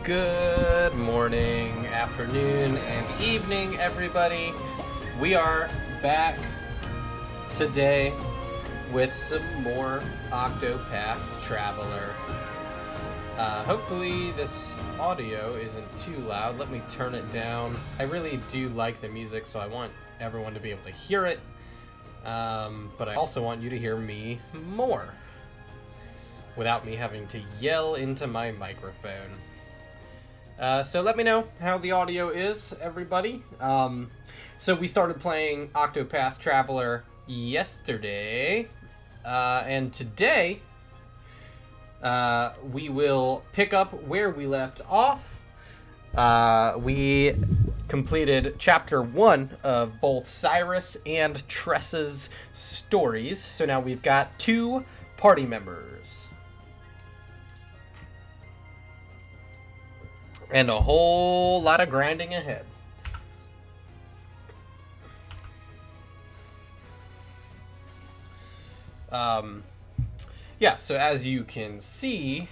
Good morning, afternoon, and evening, everybody. We are back today with some more Octopath Traveler. Hopefully this audio isn't too loud. Let me turn it down. I really do like the music, so I want everyone to be able to hear it. But I also want you to hear me more without me having to yell into my microphone. So let me know how the audio is, everybody. So we started playing Octopath Traveler yesterday, and today we will pick up where we left off. We completed Chapter 1 of both Cyrus and Tressa's stories, so now we've got 2 party members. And a whole lot of grinding ahead. Yeah, so as you can see,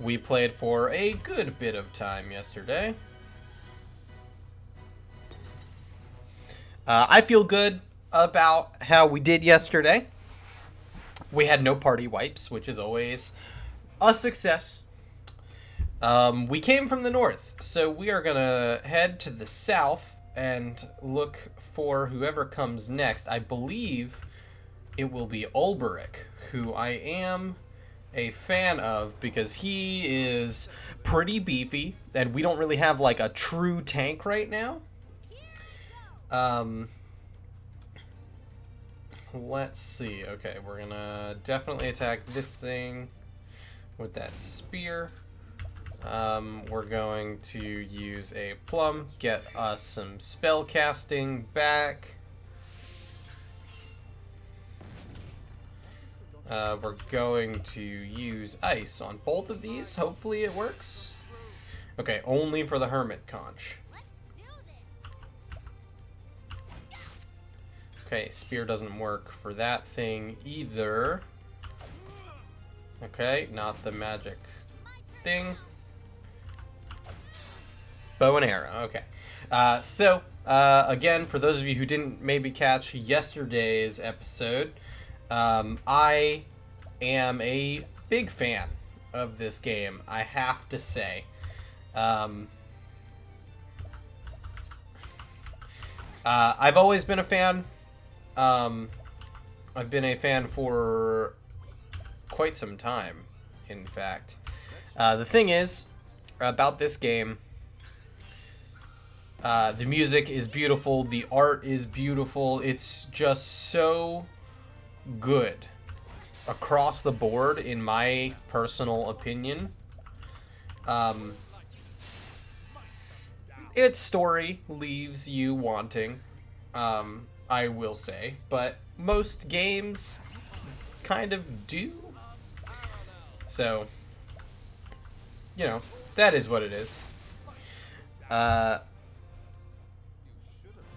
we played for a good bit of time yesterday. I feel good about how we did yesterday. We had no party wipes, which is always a success. We came from the north, so we are gonna head to the south and look for whoever comes next. I believe it will be Ulberich, who I am a fan of because he is pretty beefy, and we don't really have like a true tank right now. Let's see. Okay, we're gonna definitely attack this thing with that spear. We're going to use a plum, get us some spell casting back. We're going to use ice on both of these. Hopefully it works. Okay, only for the hermit conch. Okay, spear doesn't work for that thing either. Okay, not the magic thing. Bow and arrow, okay. Again, for those of you who didn't maybe catch yesterday's episode, I am a big fan of this game, I have to say. I've always been a fan. I've been a fan for quite some time, in fact. The thing is about this game, the music is beautiful, the art is beautiful, it's just so good across the board, in my personal opinion. Its story leaves you wanting, I will say, but most games kind of do. So, you know, that is what it is. But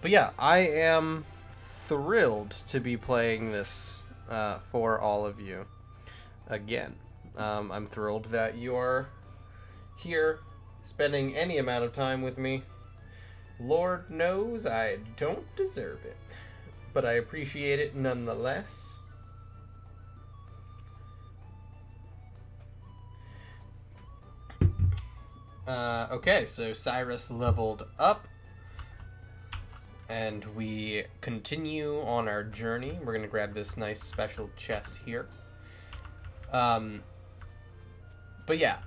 yeah, I am thrilled to be playing this for all of you again. I'm thrilled that you are here spending any amount of time with me. Lord knows I don't deserve it, but I appreciate it nonetheless. Okay, so Cyrus leveled up, and we continue on our journey. We're going to grab this nice special chest here. But yeah,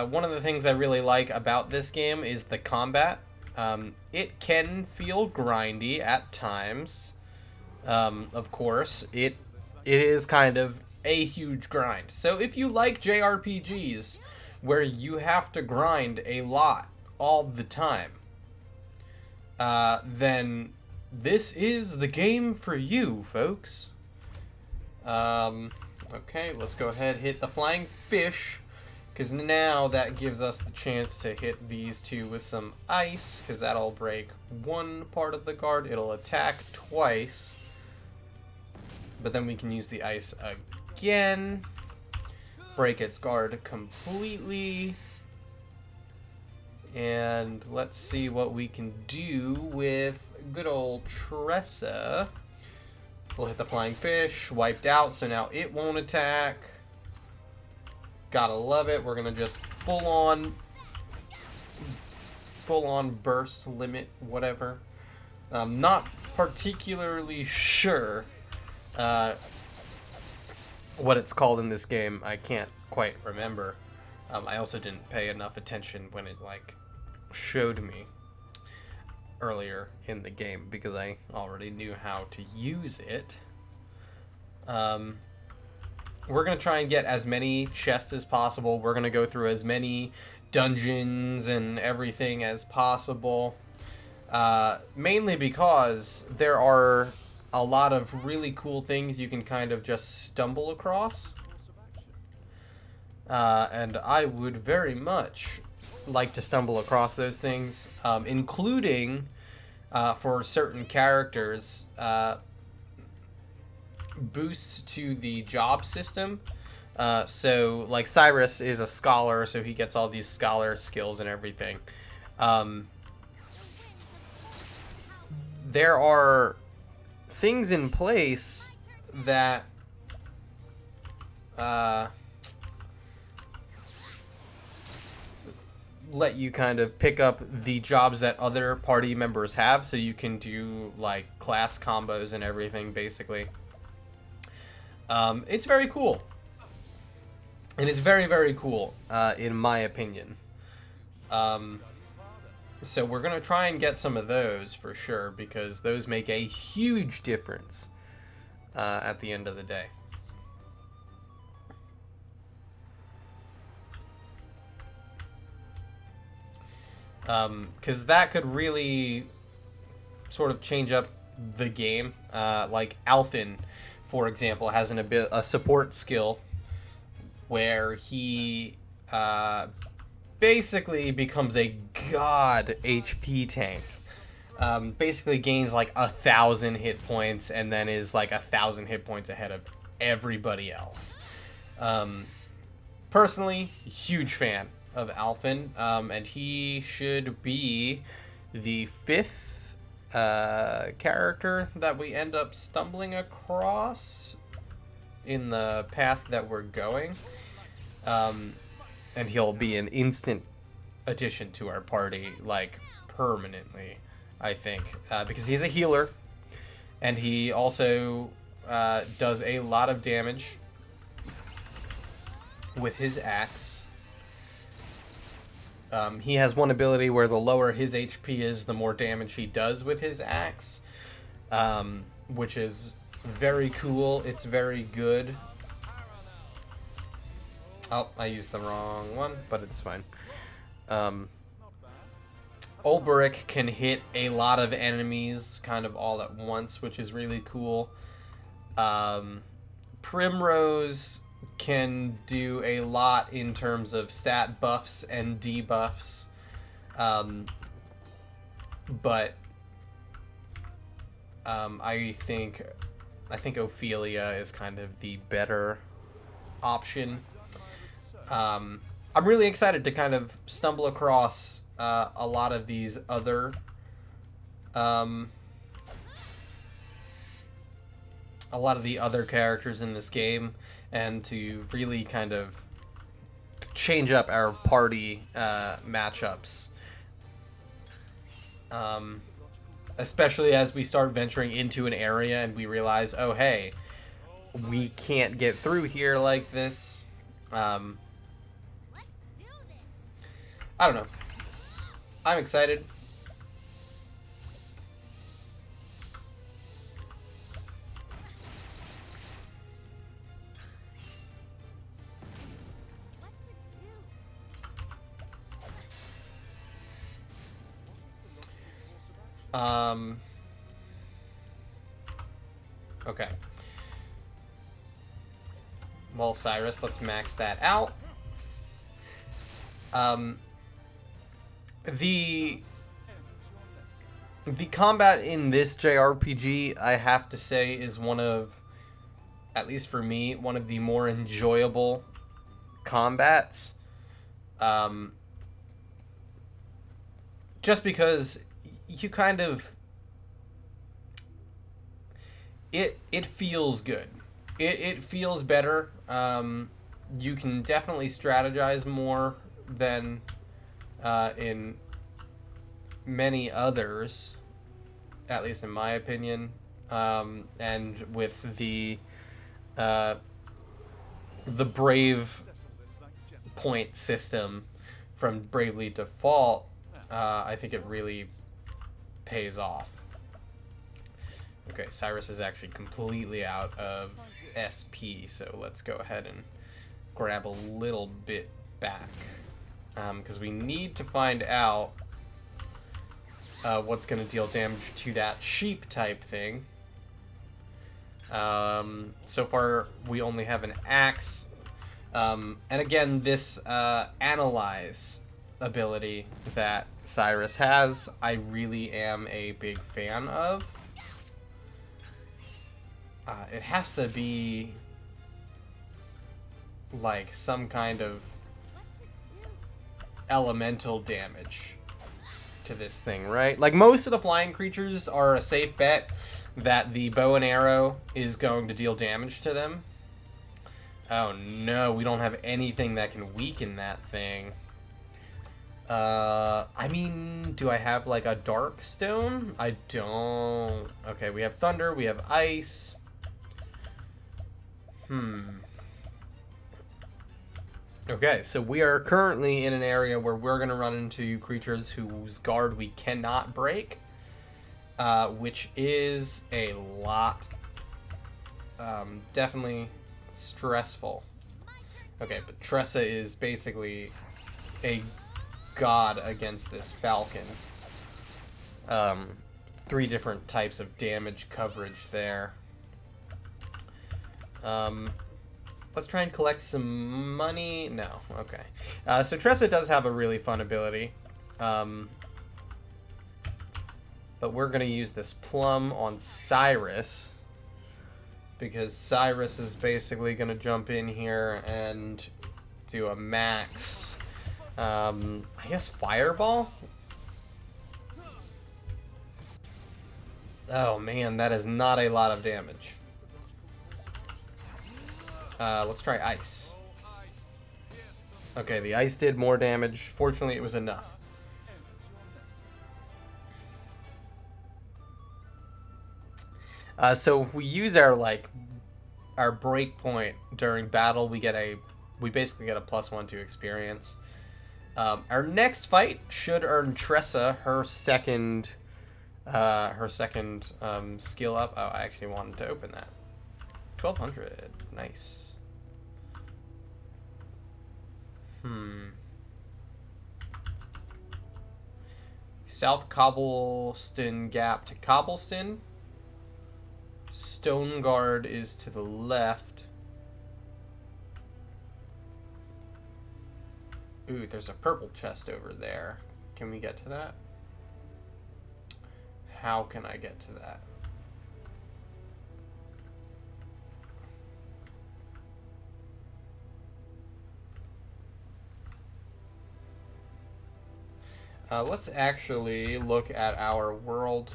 one of the things I really like about this game is the combat. It can feel grindy at times. Of course, it is kind of a huge grind. So if you like JRPGs where you have to grind a lot all the time, then this is the game for you, folks. Okay, let's go ahead and hit the flying fish, because now that gives us the chance to hit these two with some ice, because that'll break one part of the guard. It'll attack twice, but then we can use the ice again. break its guard completely. And let's see what we can do with good old Tressa. We'll hit the flying fish, wiped out, so now it won't attack. Gotta love it. We're gonna just full on burst limit, whatever. I'm not particularly sure what it's called in this game. I can't quite remember. I also didn't pay enough attention when it like showed me earlier in the game because I already knew how to use it. We're gonna try and get as many chests as possible. We're gonna go through as many dungeons and everything as possible. Mainly because there are a lot of really cool things you can kind of just stumble across. And I would very much like to stumble across those things, including, for certain characters, boosts to the job system. So, like, Cyrus is a scholar, so he gets all these scholar skills and everything. There are things in place that let you kind of pick up the jobs that other party members have, so you can do like class combos and everything, basically. It's very cool. And it's very, very cool, in my opinion. So we're going to try and get some of those for sure, because those make a huge difference at the end of the day. Because that could really sort of change up the game. Like Alphen, for example, has a support skill where he basically becomes a god HP tank. Basically gains like 1,000 hit points and then is like 1,000 hit points ahead of everybody else. Personally, huge fan of Alphen, and he should be the 5th character that we end up stumbling across in the path that we're going. And he'll be an instant addition to our party, like permanently, I think, because he's a healer, and he also does a lot of damage with his axe. He has one ability where the lower his HP is, the more damage he does with his axe, which is very cool. It's very good. Oh, I used the wrong one, but it's fine. Ulberich can hit a lot of enemies kind of all at once, which is really cool. Primrose can do a lot in terms of stat buffs and debuffs. But I think Ophelia is kind of the better option. I'm really excited to kind of stumble across a lot of these other characters in this game, and to really kind of change up our party matchups. Especially as we start venturing into an area and we realize, oh hey, we can't get through here like this. I don't know. I'm excited. Okay. Well, Cyrus, let's max that out. The combat in this JRPG, I have to say, is one of, at least for me, one of the more enjoyable combats. Just because you kind of it feels good. It feels better. You can definitely strategize more than in many others, at least in my opinion. And with the brave point system from Bravely Default, I think it really pays off. Okay, Cyrus is actually completely out of SP, so let's go ahead and grab a little bit back. Because we need to find out what's going to deal damage to that sheep type thing. So far, we only have an axe. And again, this analyze ability that Cyrus has, I really am a big fan of. It has to be like some kind of elemental damage to this thing, right? Like most of the flying creatures are a safe bet that the bow and arrow is going to deal damage to them. Oh no, we don't have anything that can weaken that thing. I mean, do I have like a dark stone? I don't. Okay, we have thunder, we have ice. Okay, so we are currently in an area where we're going to run into creatures whose guard we cannot break, which is a lot. Definitely stressful. Okay, but Tressa is basically a god against this falcon. 3 different types of damage coverage there. Let's try and collect some money. No, okay. So Tressa does have a really fun ability. But we're going to use this plum on Cyrus, because Cyrus is basically going to jump in here and do a max, I guess, fireball? Oh man, that is not a lot of damage. Let's try ice. Okay, the ice did more damage. Fortunately, it was enough. So if we use our break point during battle, we basically get a +1 to experience. Our next fight should earn Tressa her second skill up. Oh, I actually wanted to open that. 1200, nice. South Cobblestone Gap to Cobblestone. Stone Guard is to the left. Ooh, there's a purple chest over there. Can we get to that? How can I get to that? Let's actually look at our world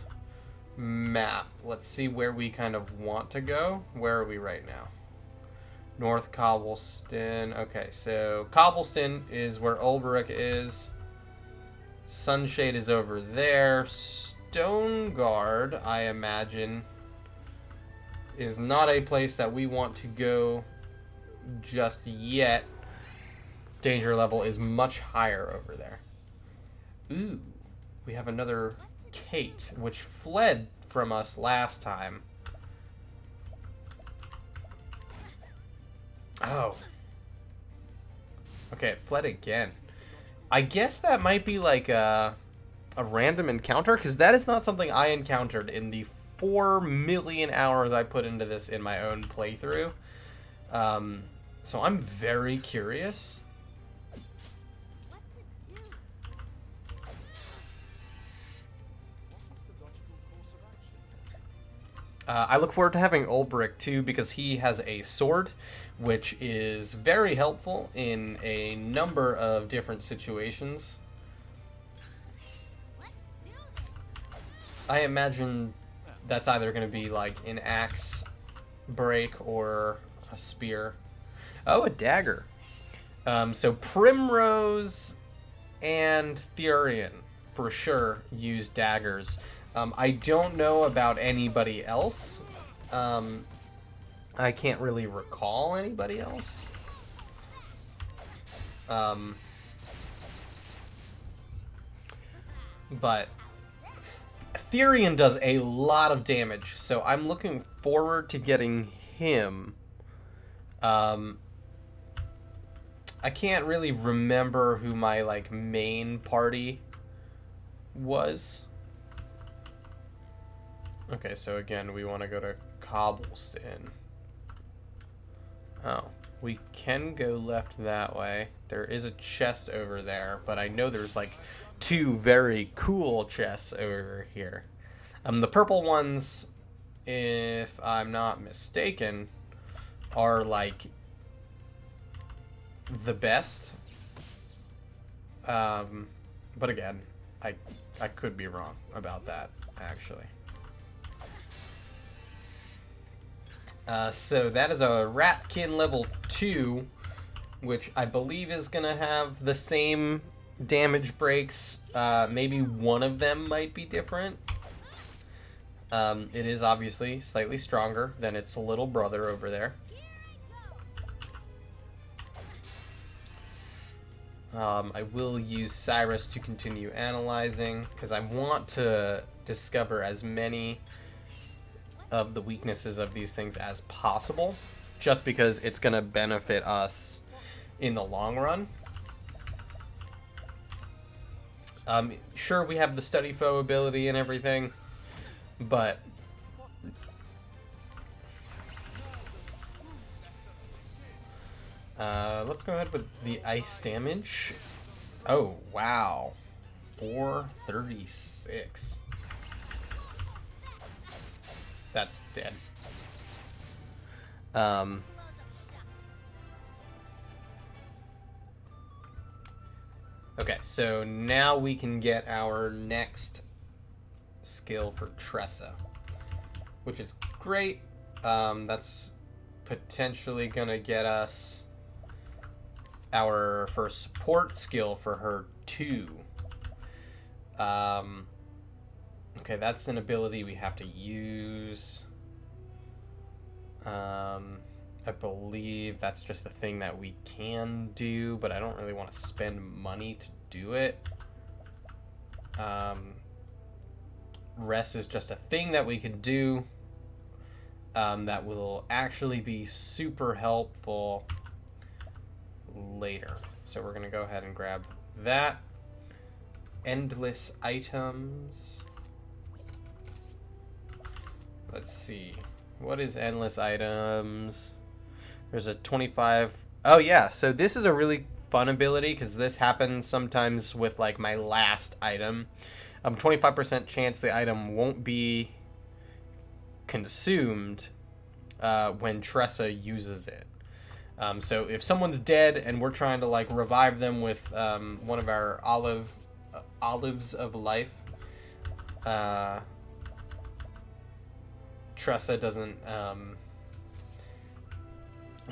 map. Let's see where we kind of want to go. Where are we right now? North Cobblestone. Okay, so Cobblestone is where Ulbrich is. Sunshade is over there. Stone Guard, I imagine, is not a place that we want to go just yet. Danger level is much higher over there. Ooh, we have another Kate, which fled from us last time. Oh. Okay, it fled again. I guess that might be like a random encounter, because that is not something I encountered in the 4 million hours I put into this in my own playthrough. So I'm very curious. I look forward to having Ulbrich too because he has a sword, which is very helpful in a number of different situations. I imagine that's either going to be like an axe break or a spear. Oh, a dagger. So Primrose and Thurian for sure use daggers. I don't know about anybody else. I can't really recall anybody else. But Thurian does a lot of damage, so I'm looking forward to getting him. I can't really remember who my like main party was. Okay, so again, we want to go to Cobblestone. Oh, we can go left that way. There is a chest over there, but I know there's like two very cool chests over here. The purple ones, if I'm not mistaken, are like the best. But again, I could be wrong about that, actually. So that is a Ratkin level 2, which I believe is going to have the same damage breaks. Maybe one of them might be different. It is obviously slightly stronger than its little brother over there. I will use Cyrus to continue analyzing, because I want to discover as many of the weaknesses of these things as possible, just because it's going to benefit us in the long run. Sure, we have the study foe ability and everything, but let's go ahead with the ice damage. Oh, wow. 436. That's dead. Okay, so now we can get our next skill for Tressa, which is great. That's potentially gonna get us our first support skill for her too. Okay, that's an ability we have to use. I believe that's just a thing that we can do, but I don't really want to spend money to do it. Rest is just a thing that we can do that will actually be super helpful later. So we're going to go ahead and grab that. Endless items. Let's see. What is endless items? There's a 25. Oh, yeah. So this is a really fun ability because this happens sometimes with like my last item. 25% chance the item won't be consumed when Tressa uses it. So if someone's dead and we're trying to like revive them with one of our olives of life, Tressa doesn't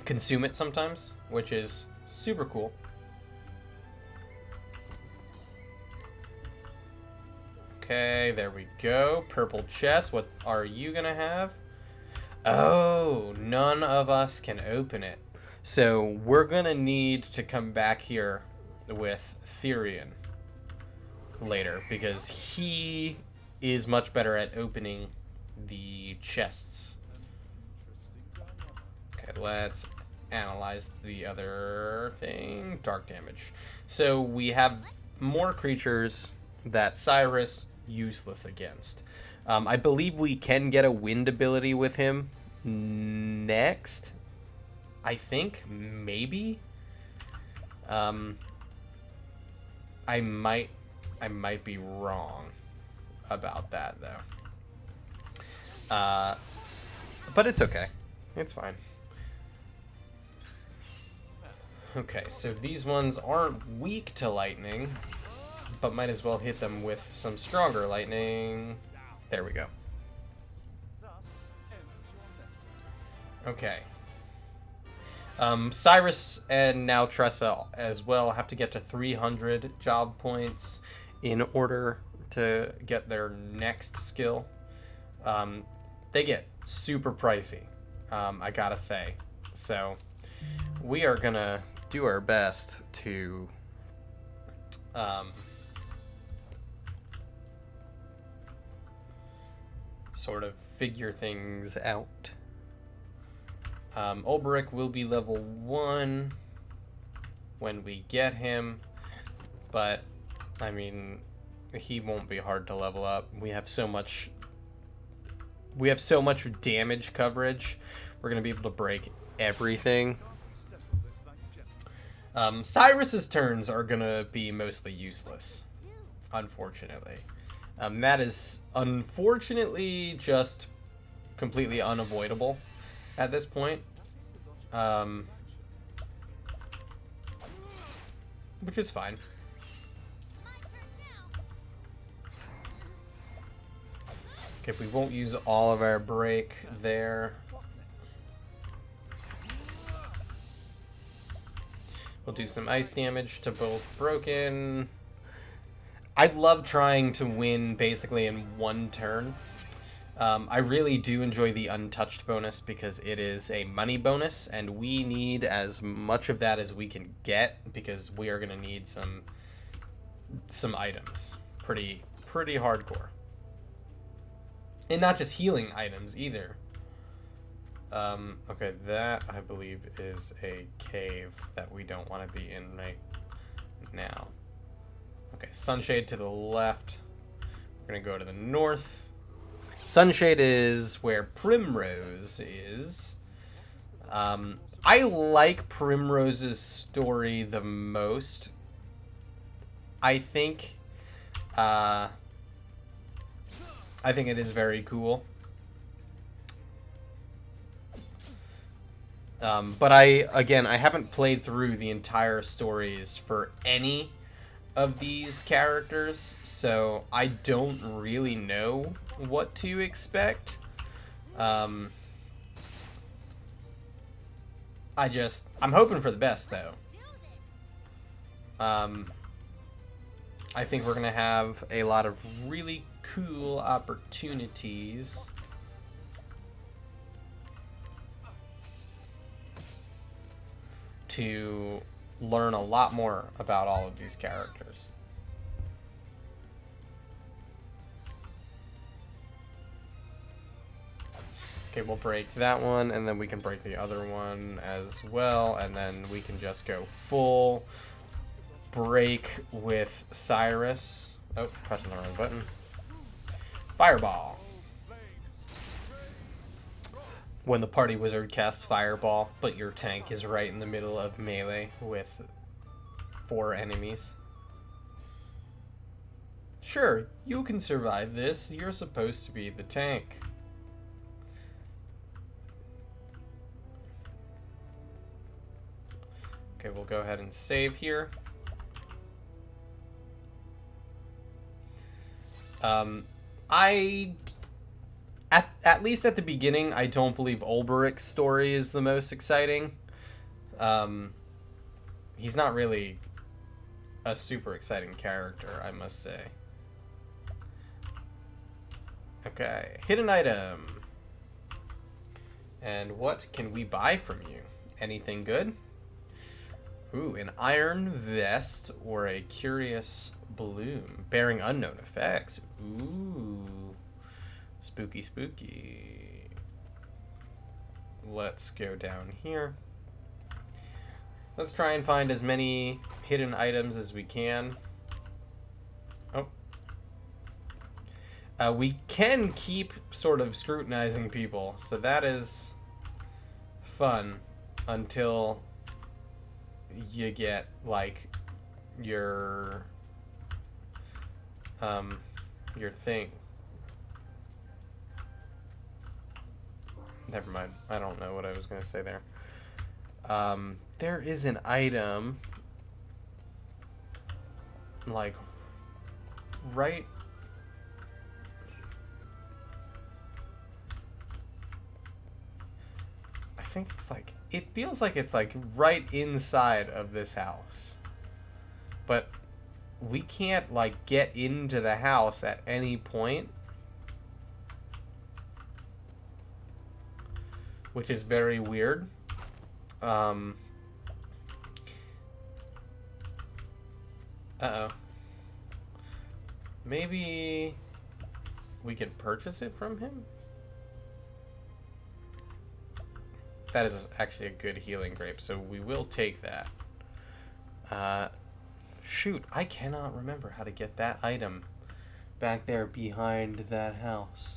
consume it sometimes, which is super cool. Okay, there we go. Purple chest. What are you gonna have? Oh, none of us can open it. So we're gonna need to come back here with Thurian later, because he is much better at opening the chests. Okay, let's analyze the other thing. Dark damage. So we have more creatures that Cyrus useless against. I believe we can get a wind ability with him next. I think maybe. I might be wrong about that though. But it's okay. It's fine. Okay, so these ones aren't weak to lightning, but might as well hit them with some stronger lightning. There we go. Okay. Cyrus and now Tressa as well have to get to 300 job points in order to get their next skill. They get super pricey, I gotta say. So we are gonna do our best to sort of figure things out. Ulbrich will be level 1 when we get him, but I mean, he won't be hard to level up. We have so much damage coverage. We're gonna be able to break everything. Cyrus's turns are gonna be mostly useless, unfortunately. That is unfortunately just completely unavoidable at this point. Which is fine. Okay, we won't use all of our break there. We'll do some ice damage to both broken. I love trying to win basically in one turn. I really do enjoy the untouched bonus because it is a money bonus, and we need as much of that as we can get because we are going to need some items. Pretty hardcore. And not just healing items either. Okay, that I believe is a cave that we don't want to be in right now. Okay, Sunshade to the left. We're going to go to the north. Sunshade is where Primrose is. I like Primrose's story the most. I think it is very cool. But I haven't played through the entire stories for any of these characters, so I don't really know what to expect. I'm hoping for the best, though. I think we're gonna have a lot of really cool opportunities to learn a lot more about all of these characters. Okay, we'll break that one, and then we can break the other one as well, and then we can just go full break with Cyrus. Oh, pressing the wrong button. Fireball. When the party wizard casts Fireball, but your tank is right in the middle of melee with 4 enemies. Sure, you can survive this. You're supposed to be the tank. Okay, we'll go ahead and save here. At least at the beginning, I don't believe Ulbrich's story is the most exciting. He's not really a super exciting character, I must say. Okay, hidden item. And what can we buy from you? Anything good? Ooh, an iron vest or a curious bloom bearing unknown effects. Ooh. Spooky, spooky. Let's go down here. Let's try and find as many hidden items as we can. Oh. We can keep sort of scrutinizing people, so that is fun until you get like your thing. Never mind. I don't know what I was going to say there. There is an item, like, right... I think it's like... It feels like it's, like, right inside of this house. But we can't, like, get into the house at any point. Which is very weird. Uh-oh. Maybe we can purchase it from him? That is actually a good healing grape, so we will take that. Shoot, I cannot remember how to get that item back there behind that house.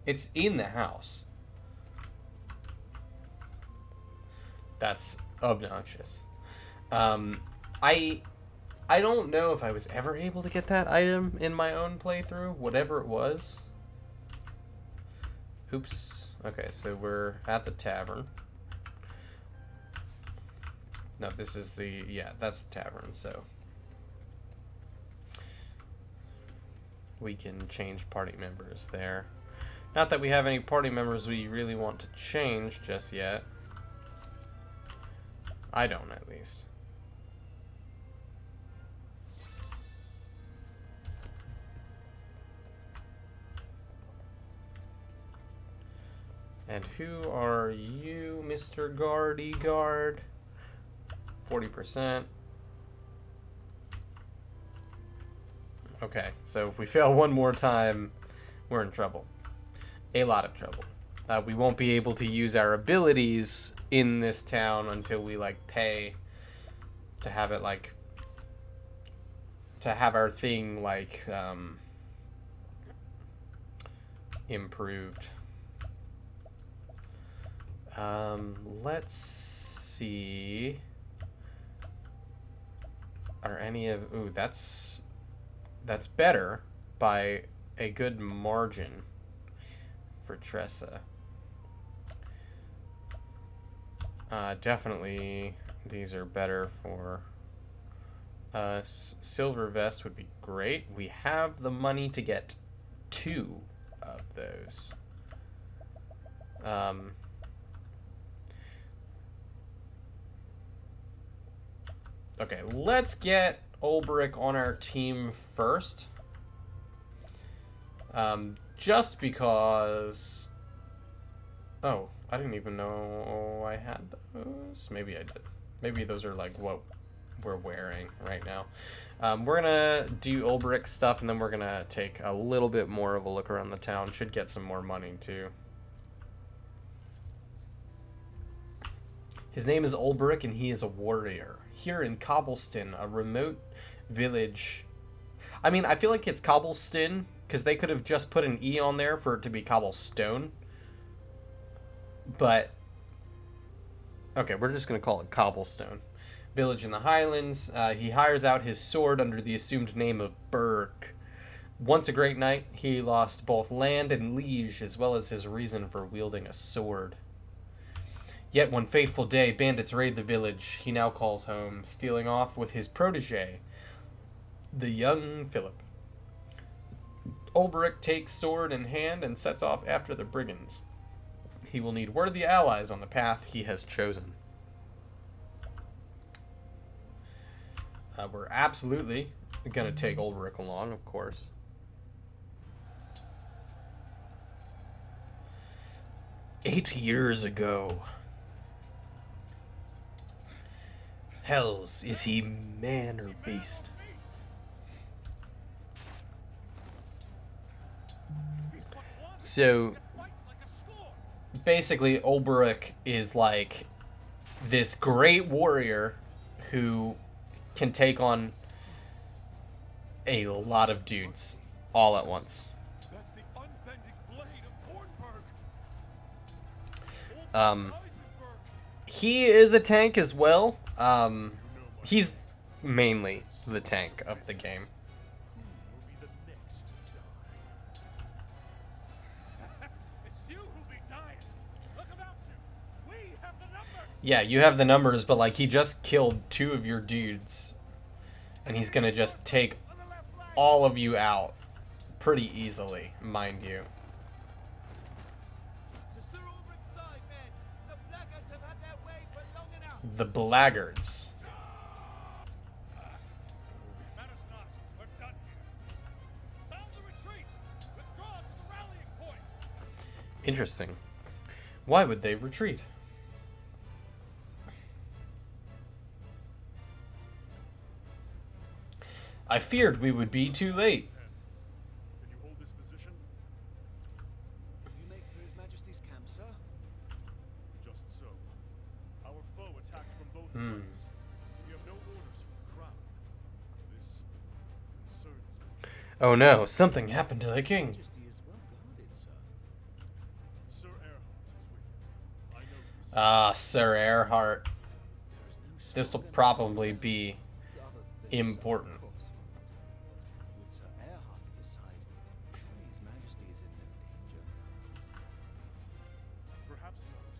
It's in the house. That's obnoxious. I don't know if I was ever able to get that item in my own playthrough, whatever it was. Oops. Okay, so we're at the tavern. No, this is the... Yeah, that's the tavern, so... We can change party members there. Not that we have any party members we really want to change just yet. I don't, at least. And who are you, Mr. Guardy Guard? 40%. Okay, so if we fail one more time, we're in trouble. A lot of trouble. We won't be able to use our abilities in this town until we, like, pay to have it, like... To have our thing, like, improved. Let's see. Are any of... Ooh, that's better by a good margin for Tressa. Definitely these are better for us. Silver Vest would be great. We have the money to get 2 of those. Okay, let's get Ulbrich on our team first. Just because... Oh, I didn't even know I had those. Maybe I did. Maybe those are like what we're wearing right now. We're gonna do Ulbrich stuff, and then we're gonna take a little bit more of a look around the town. Should get some more money too. His name is Ulbrich, and he is a warrior. Here in Cobbleston, a remote village... I mean, I feel like it's Cobbleston, because they could have just put an E on there for it to be Cobblestone. But... Okay, we're just going to call it Cobblestone. Village in the Highlands. He hires out his sword under the assumed name of Burke. Once a great knight, he lost both land and liege, as well as his reason for wielding a sword. Yet one fateful day, bandits raid the village he now calls home, stealing off with his protege, the young Philip. Ulbrich takes sword in hand and sets off after the brigands. He will need worthy allies on the path he has chosen. We're absolutely going to take Ulbrich along, of course. "8 years ago. Hells, is he man or beast?" So, basically, Ulbrich is like this great warrior who can take on a lot of dudes all at once. He is a tank as well. He's mainly the tank of the game. Yeah, you have the numbers, but like he just killed 2 of your dudes, and he's gonna just take all of you out pretty easily, mind you. The blackguards. Interesting. Why would they retreat? I feared we would be too late. Can you hold this position? You make for His Majesty's camp, sir? Just so. Our foe attacked from both flanks. We have no orders from the crown. This concerns me. Oh no, something happened to the king. Majesty is well guarded, sir. Sir Erhard is with you. I know this. Ah, Sir Erhard. There is no This'll stronger probably man be other than himself, important. of course. With Sir Erhard to decide, surely His Majesty is in no danger. Perhaps not,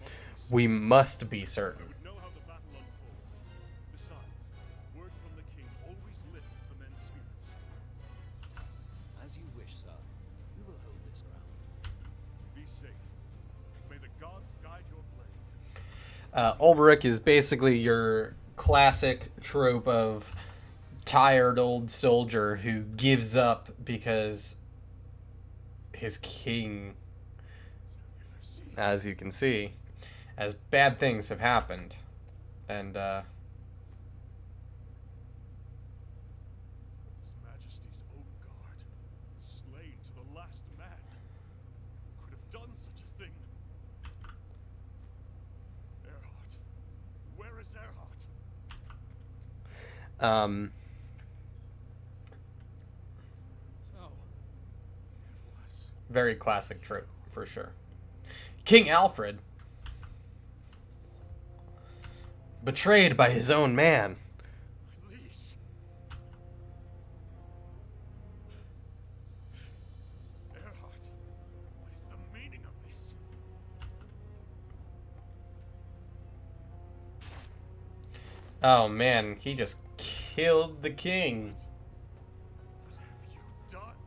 but We must be certain. I would know how the battle unfolds. Besides, word from the king always lifts the men's spirits. As you wish, sir. We will hold this ground. Be safe. May the gods guide your blade. Ulberich is basically your classic trope of tired old soldier who gives up because his king, as you can see, as bad things have happened. And, His Majesty's own guard, slain to the last man. Could have done such a thing. Erhard. Where is Erhard? So, very classic trope, for sure. King Alfred, betrayed by his own man. My liege. Erhard, what is the meaning of this? Oh man, he just killed the king. What have you done?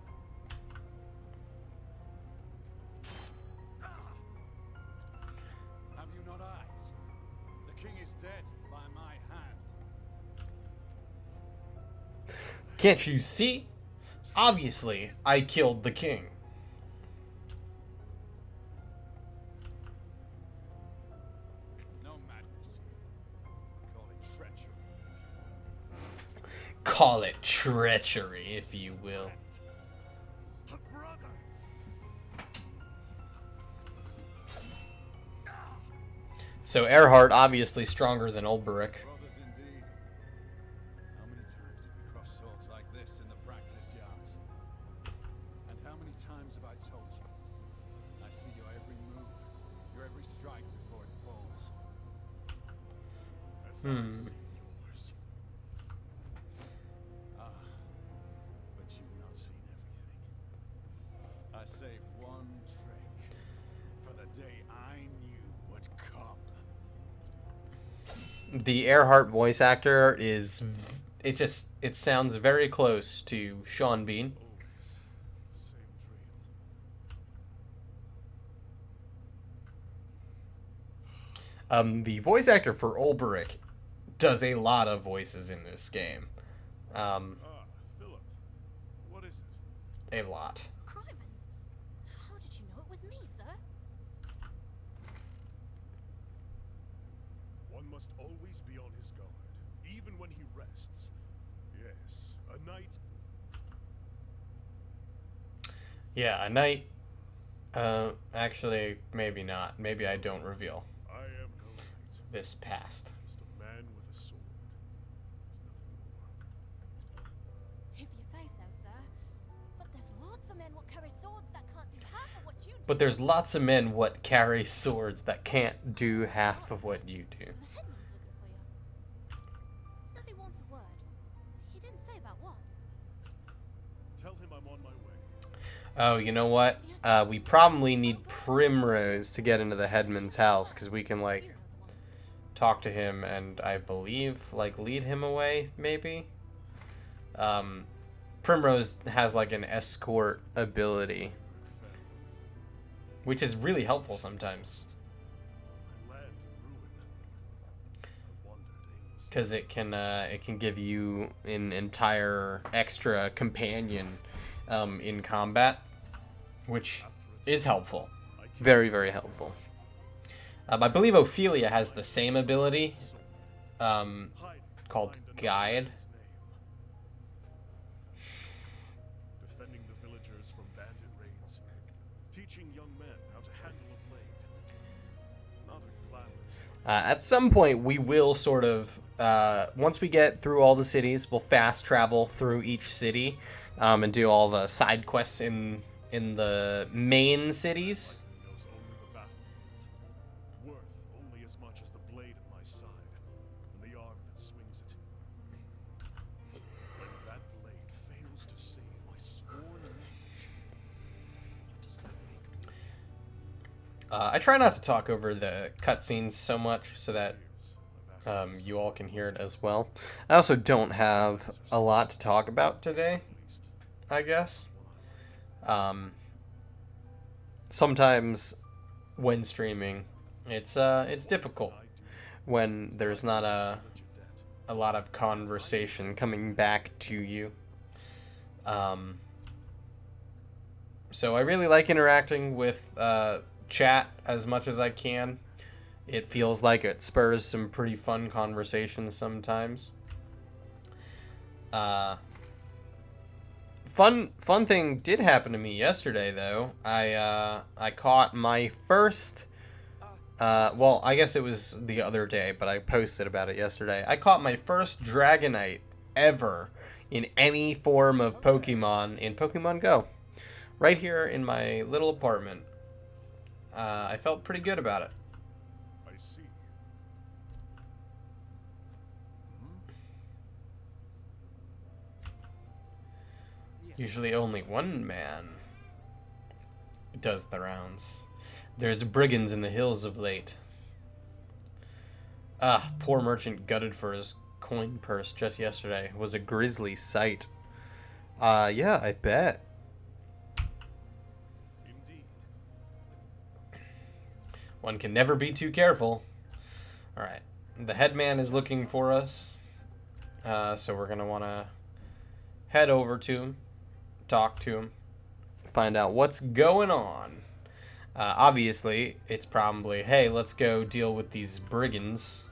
have you not eyes? The king is dead by my hand. Can't you see? Obviously, I killed the king. No madness. Call it treachery. Call it treachery, if you will. A brother! So Erhard obviously stronger than Ulberich. Brothers indeed. How many times did we cross swords like this in the practice yards? And how many times have I told you? I see your every move, your every strike before it falls. As I see yours. Ah, but you've not seen everything. I saved one trick for the day I knew would come. The Earhart voice actor is it sounds very close to Sean Bean. Always the same drill. The voice actor for Ulberich does a lot of voices in this game. Philip. What is it? A lot. Crivens, how did you know it was me, sir? One must always be on his guard, even when he rests. Yes, a knight. Yeah, a knight. Actually, maybe not. Maybe I don't reveal I am no knight. this past. Just a man with a sword. There's nothing more. If you say so, sir. But there's lots of men what carry swords that can't do half of what you do. But there's lots of men what carry swords that can't do half of what you do. The headman's looking for you. Says he wants a word. He didn't say about what. Tell him I'm on my way. Oh, you know what? we probably need Primrose to get into the headman's house, because we can, like, talk to him and, I believe, like, lead him away, maybe? Primrose has, like, an escort ability, which is really helpful sometimes. Because it can give you an entire extra companion in combat, which is helpful. Very, very helpful. I believe Ophelia has the same ability called Guide. Defending the villagers from bandit raids. Teaching young men how to handle a blade. Not a glamorous life. At some point, we will sort of, once we get through all the cities, we'll fast travel through each city and do all the side quests in the main cities. Who knows only the battlefield. Worth only as much as the blade at my side and the arm that swings it. When that blade fails to save my sworn lineage, what does that make me? I try not to talk over the cutscenes so much so that you all can hear it as well. I also don't have a lot to talk about today, I guess. Sometimes when streaming, it's difficult when there's not a lot of conversation coming back to you. So I really like interacting with chat as much as I can. It feels like it spurs some pretty fun conversations sometimes. Fun thing did happen to me yesterday, though. I caught my first. Well, I guess it was the other day, but I posted about it yesterday. I caught my first Dragonite ever in any form of Pokemon in Pokemon Go, right here in my little apartment. I felt pretty good about it. I see. Usually only one man does the rounds. There's brigands in the hills of late. Ah, poor merchant gutted for his coin purse just yesterday. It was a grisly sight. Yeah, I bet. Indeed. One can never be too careful. Alright, the headman is looking for us. So we're going to want to head over to him, talk to him, find out what's going on. Obviously, it's probably, hey, let's go deal with these brigands.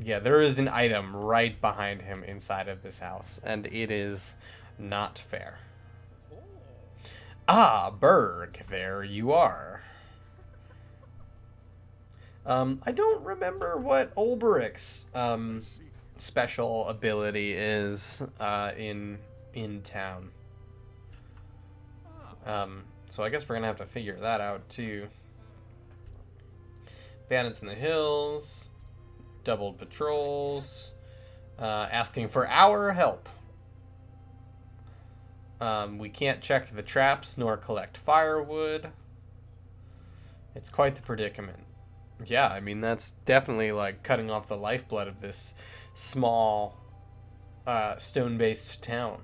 Yeah, there is an item right behind him inside of this house, and it is not fair. Ah, Berg, there you are. I don't remember what Olberic's special ability is in town. So I guess we're gonna have to figure that out too. Bandits in the hills, doubled patrols, asking for our help. We can't check the traps nor collect firewood. It's quite the predicament. Yeah, I mean, that's definitely like cutting off the lifeblood of this small stone-based town.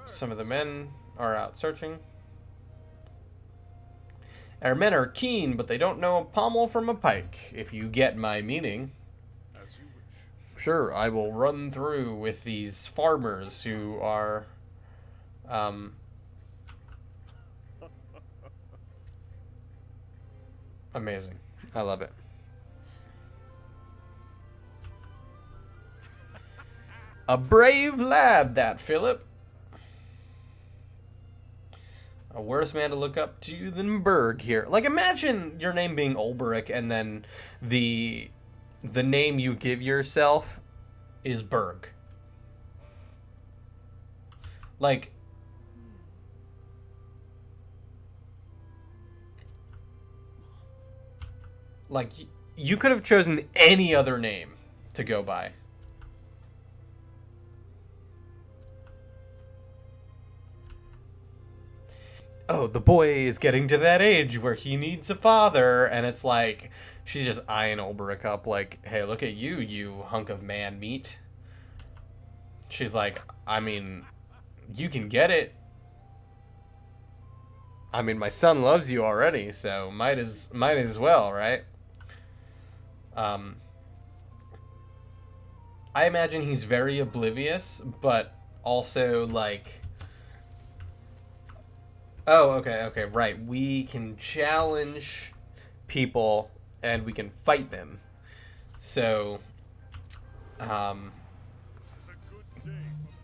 Some of the men are out searching. Our men are keen, but they don't know a pommel from a pike, if you get my meaning. As you wish. Sure, I will run through with these farmers who are, amazing. I love it. A brave lad, that Philip. A worse man to look up to than Berg here. Like, imagine your name being Olberic and then the name you give yourself is Berg. Like, you could have chosen any other name to go by. Oh, the boy is getting to that age where he needs a father, and it's like, she's just eyeing Ulbrich up like, hey, look at you, you hunk of man meat. She's like, I mean, you can get it. I mean, my son loves you already, so might as well, right? I imagine he's very oblivious, but also like, oh, okay, right. We can challenge people and we can fight them. So,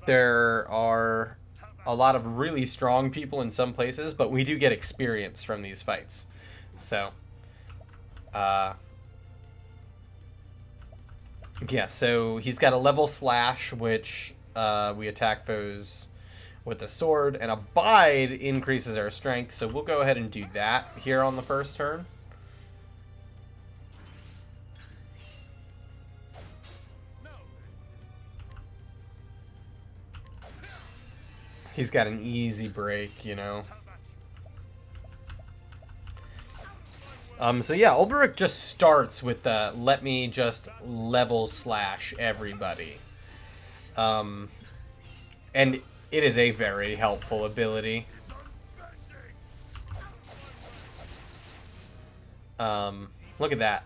there are a lot of really strong people in some places, but we do get experience from these fights. So, yeah, so he's got a level slash, which we attack foes with a sword, and abide increases our strength, so we'll go ahead and do that here on the first turn. He's got an easy break, you know. So yeah, Ulbrich just starts with the let me just level slash everybody. And it is a very helpful ability. Look at that.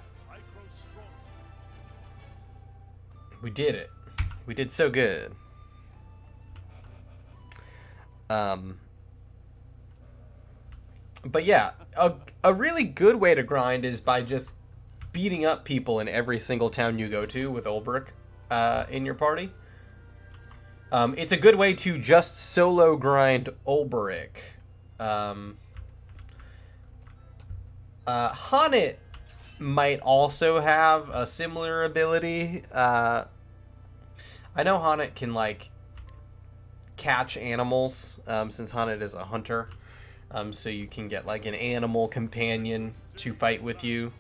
We did it. We did so good. But yeah, a really good way to grind is by just beating up people in every single town you go to with Ulbrich in your party. It's a good way to just solo grind Ulbrich. Honnett might also have a similar ability. I know Honnett can, like, catch animals, since Honnett is a hunter. So you can get, like, an animal companion to fight with you,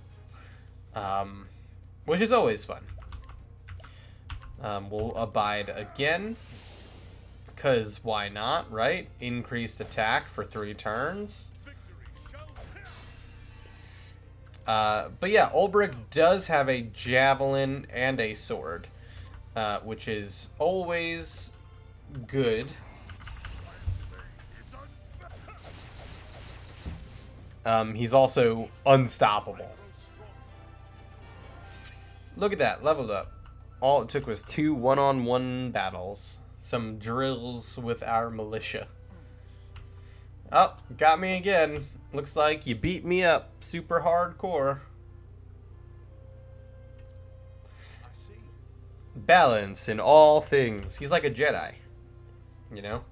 which is always fun. We'll abide again, because why not, right? Increased attack for 3 turns. But yeah, Ulbrich does have a javelin and a sword, which is always good. He's also unstoppable. Look at that, leveled up. All it took was 2 one-on-one battles. Some drills with our militia. Oh, got me again. Looks like you beat me up super hardcore. I see. Balance in all things. He's like a Jedi, you know?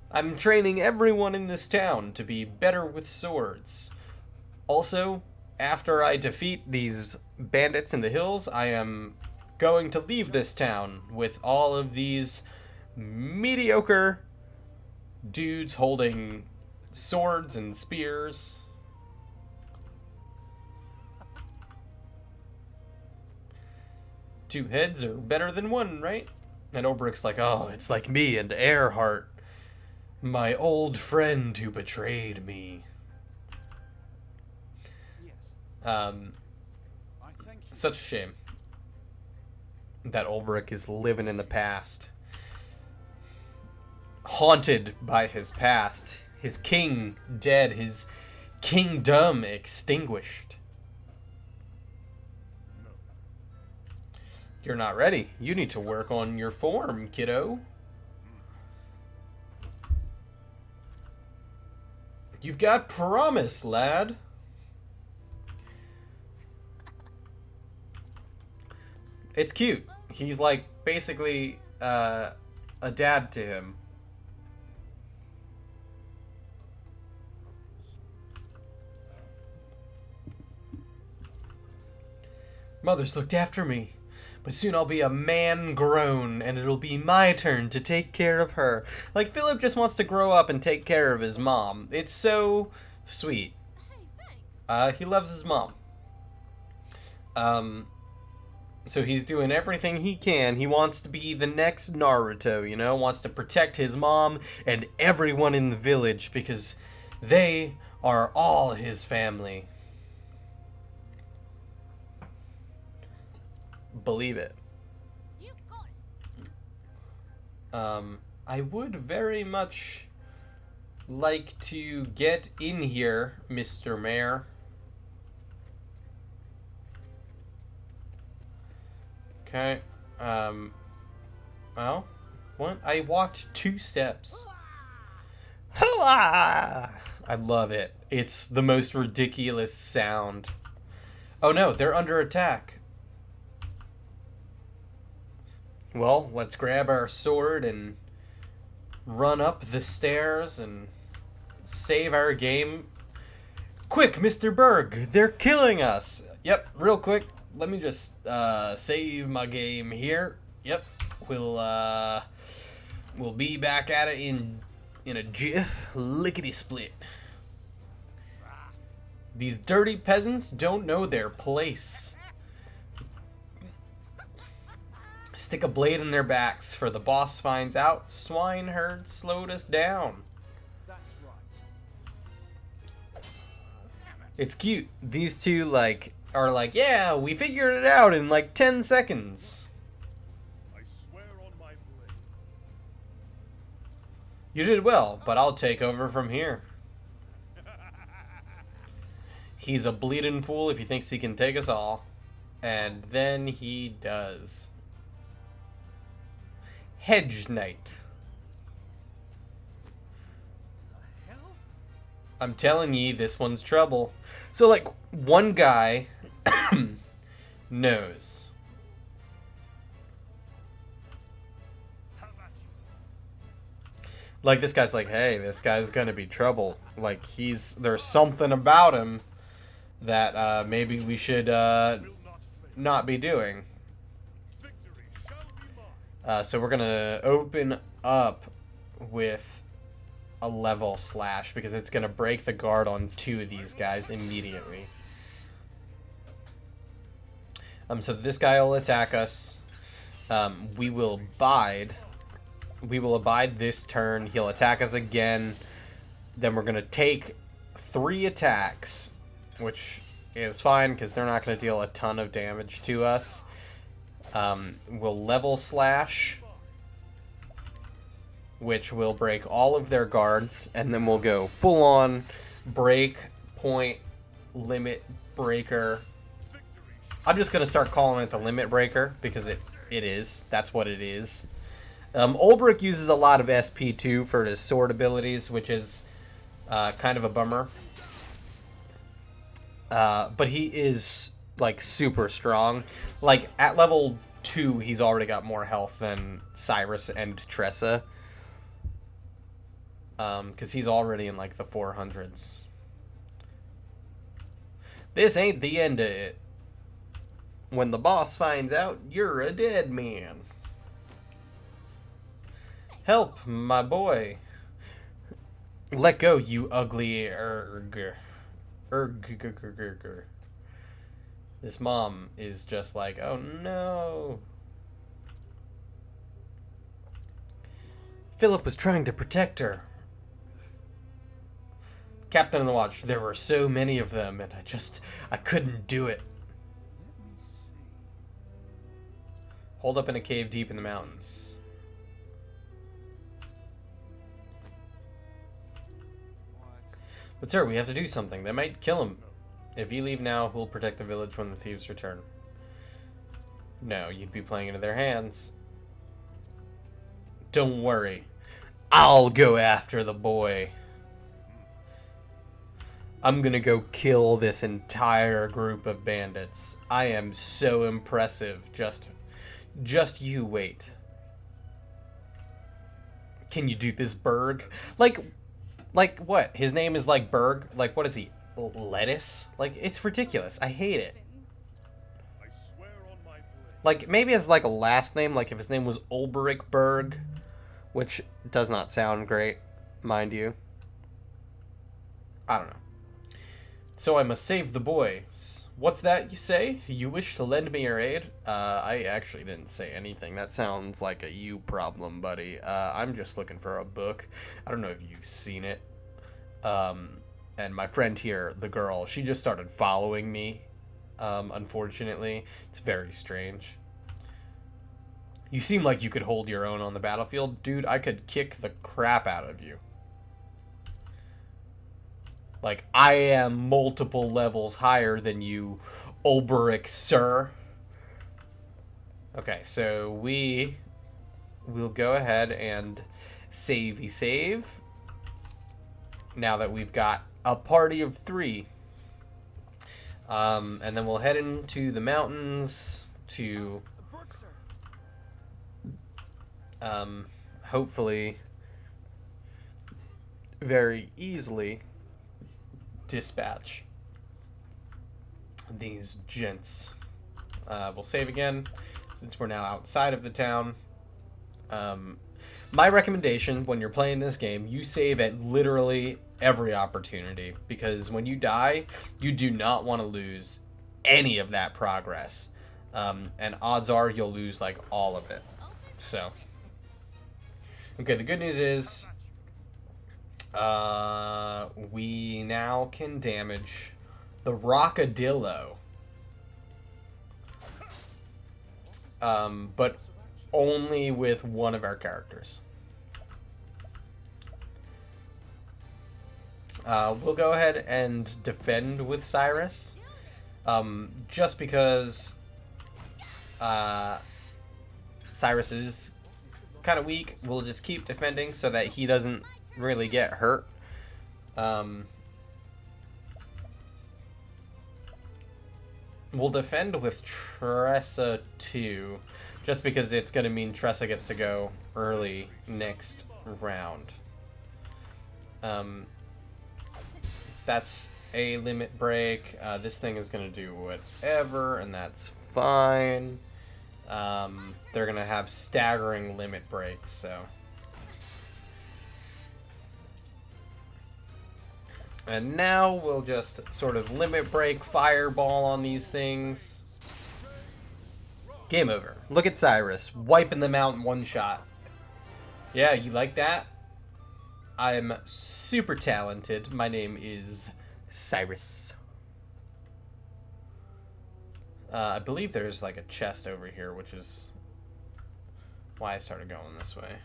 I'm training everyone in this town to be better with swords. Also, after I defeat these bandits in the hills, I am going to leave this town with all of these mediocre dudes holding swords and spears. Two heads are better than one, right? And Ulbrich's like, oh, it's like me and Earhart, my old friend who betrayed me. Yes. I thank you. Such a shame that Ulbrich is living in the past. Haunted by his past. His king dead. His kingdom extinguished. No. You're not ready. You need to work on your form, kiddo. You've got promise, lad. It's cute. He's like basically a dad to him. Mother's looked after me, but soon I'll be a man grown, and it'll be my turn to take care of her. Like, Philip just wants to grow up and take care of his mom. It's so sweet. Hey, thanks. He loves his mom. So he's doing everything he can. He wants to be the next Naruto, you know? Wants to protect his mom and everyone in the village because they are all his family. Believe it. You got it. I would very much like to get in here, Mr. Mayor. Okay. Well, what? I walked 2 steps. Hooah! I love it. It's the most ridiculous sound. Oh no, they're under attack. Well, let's grab our sword and run up the stairs and save our game. Quick, Mr. Berg, they're killing us. Yep, real quick. Let me just save my game here. Yep, we'll be back at it in a jiff. Lickety split. These dirty peasants don't know their place. Stick a blade in their backs, for the boss finds out swineherd slowed us down. That's right. It's cute. These two are like, yeah, we figured it out in like 10 seconds. I swear on my blade. You did well, but I'll take over from here. He's a bleeding fool if he thinks he can take us all. And then he does. Hedge Knight. The hell? I'm telling ye, this one's trouble. So, like, one guy knows. Have at you. Like, this guy's like, hey, this guy's gonna be trouble. Like, there's something about him that maybe we should Will not fail. not be doing. Victory shall be mine. So we're gonna open up with a level slash because it's gonna break the guard on 2 of these guys immediately. So this guy will attack us. We will abide. We will abide this turn. He'll attack us again. Then we're gonna take 3 attacks, which is fine because they're not gonna deal a ton of damage to us. We'll level slash, which will break all of their guards, and then we'll go full on break, point, limit breaker. I'm just gonna start calling it the limit breaker because it is. That's what it is. Ulbrich uses a lot of SP2 for his sword abilities, which is kind of a bummer. But he is like super strong. Like at level 2, he's already got more health than Cyrus and Tressa. Because he's already in like the 400s. This ain't the end of it. When the boss finds out, you're a dead man. Help, my boy. Let go, you ugly erg. Erg. This mom is just like, oh no. Philip was trying to protect her. Captain of the Watch, there were so many of them, and I couldn't do it. Let me see. Hold up in a cave deep in the mountains. What? But sir, we have to do something. They might kill him. If you leave now, who'll protect the village when the thieves return? No, you'd be playing into their hands. Don't worry. I'll go after the boy. I'm gonna go kill this entire group of bandits. I am so impressive. Just you wait. Can you do this, Berg? Like what? His name is like Berg? Like, what is he? Lettuce? Like, it's ridiculous. I hate it. I swear on my blade. Like, maybe as like a last name, like if his name was Ulbrich Berg, which does not sound great, mind you. I don't know. So I must save the boys. What's that you say? You wish to lend me your aid? I actually didn't say anything. That sounds like a you problem, buddy. I'm just looking for a book. I don't know if you've seen it. And my friend here, the girl, she just started following me. Unfortunately, it's very strange. You seem like you could hold your own on the battlefield. Dude, I could kick the crap out of you. Like, I am multiple levels higher than you, Ulbrich, sir. Okay, so we will go ahead and save. Now that we've got a party of 3. And then we'll head into the mountains to hopefully very easily dispatch these gents. We'll save again since we're now outside of the town. My recommendation when you're playing this game, you save at literally every opportunity, because when you die, you do not want to lose any of that progress. And odds are you'll lose like all of it. So, okay, the good news is we now can damage the Rockadillo. But only with one of our characters. We'll go ahead and defend with Cyrus. Just because Cyrus is kind of weak, we'll just keep defending so that he doesn't really get hurt. We'll defend with Tressa too, just because it's going to mean Tressa gets to go early next round. That's a limit break. This thing is going to do whatever, and that's fine. They're going to have staggering limit breaks, so. And now we'll just sort of limit break fireball on these things. Game over. Look at Cyrus, wiping them out in one shot. Yeah, you like that? I'm super talented. My name is Cyrus. I believe there's like a chest over here, which is why I started going this way.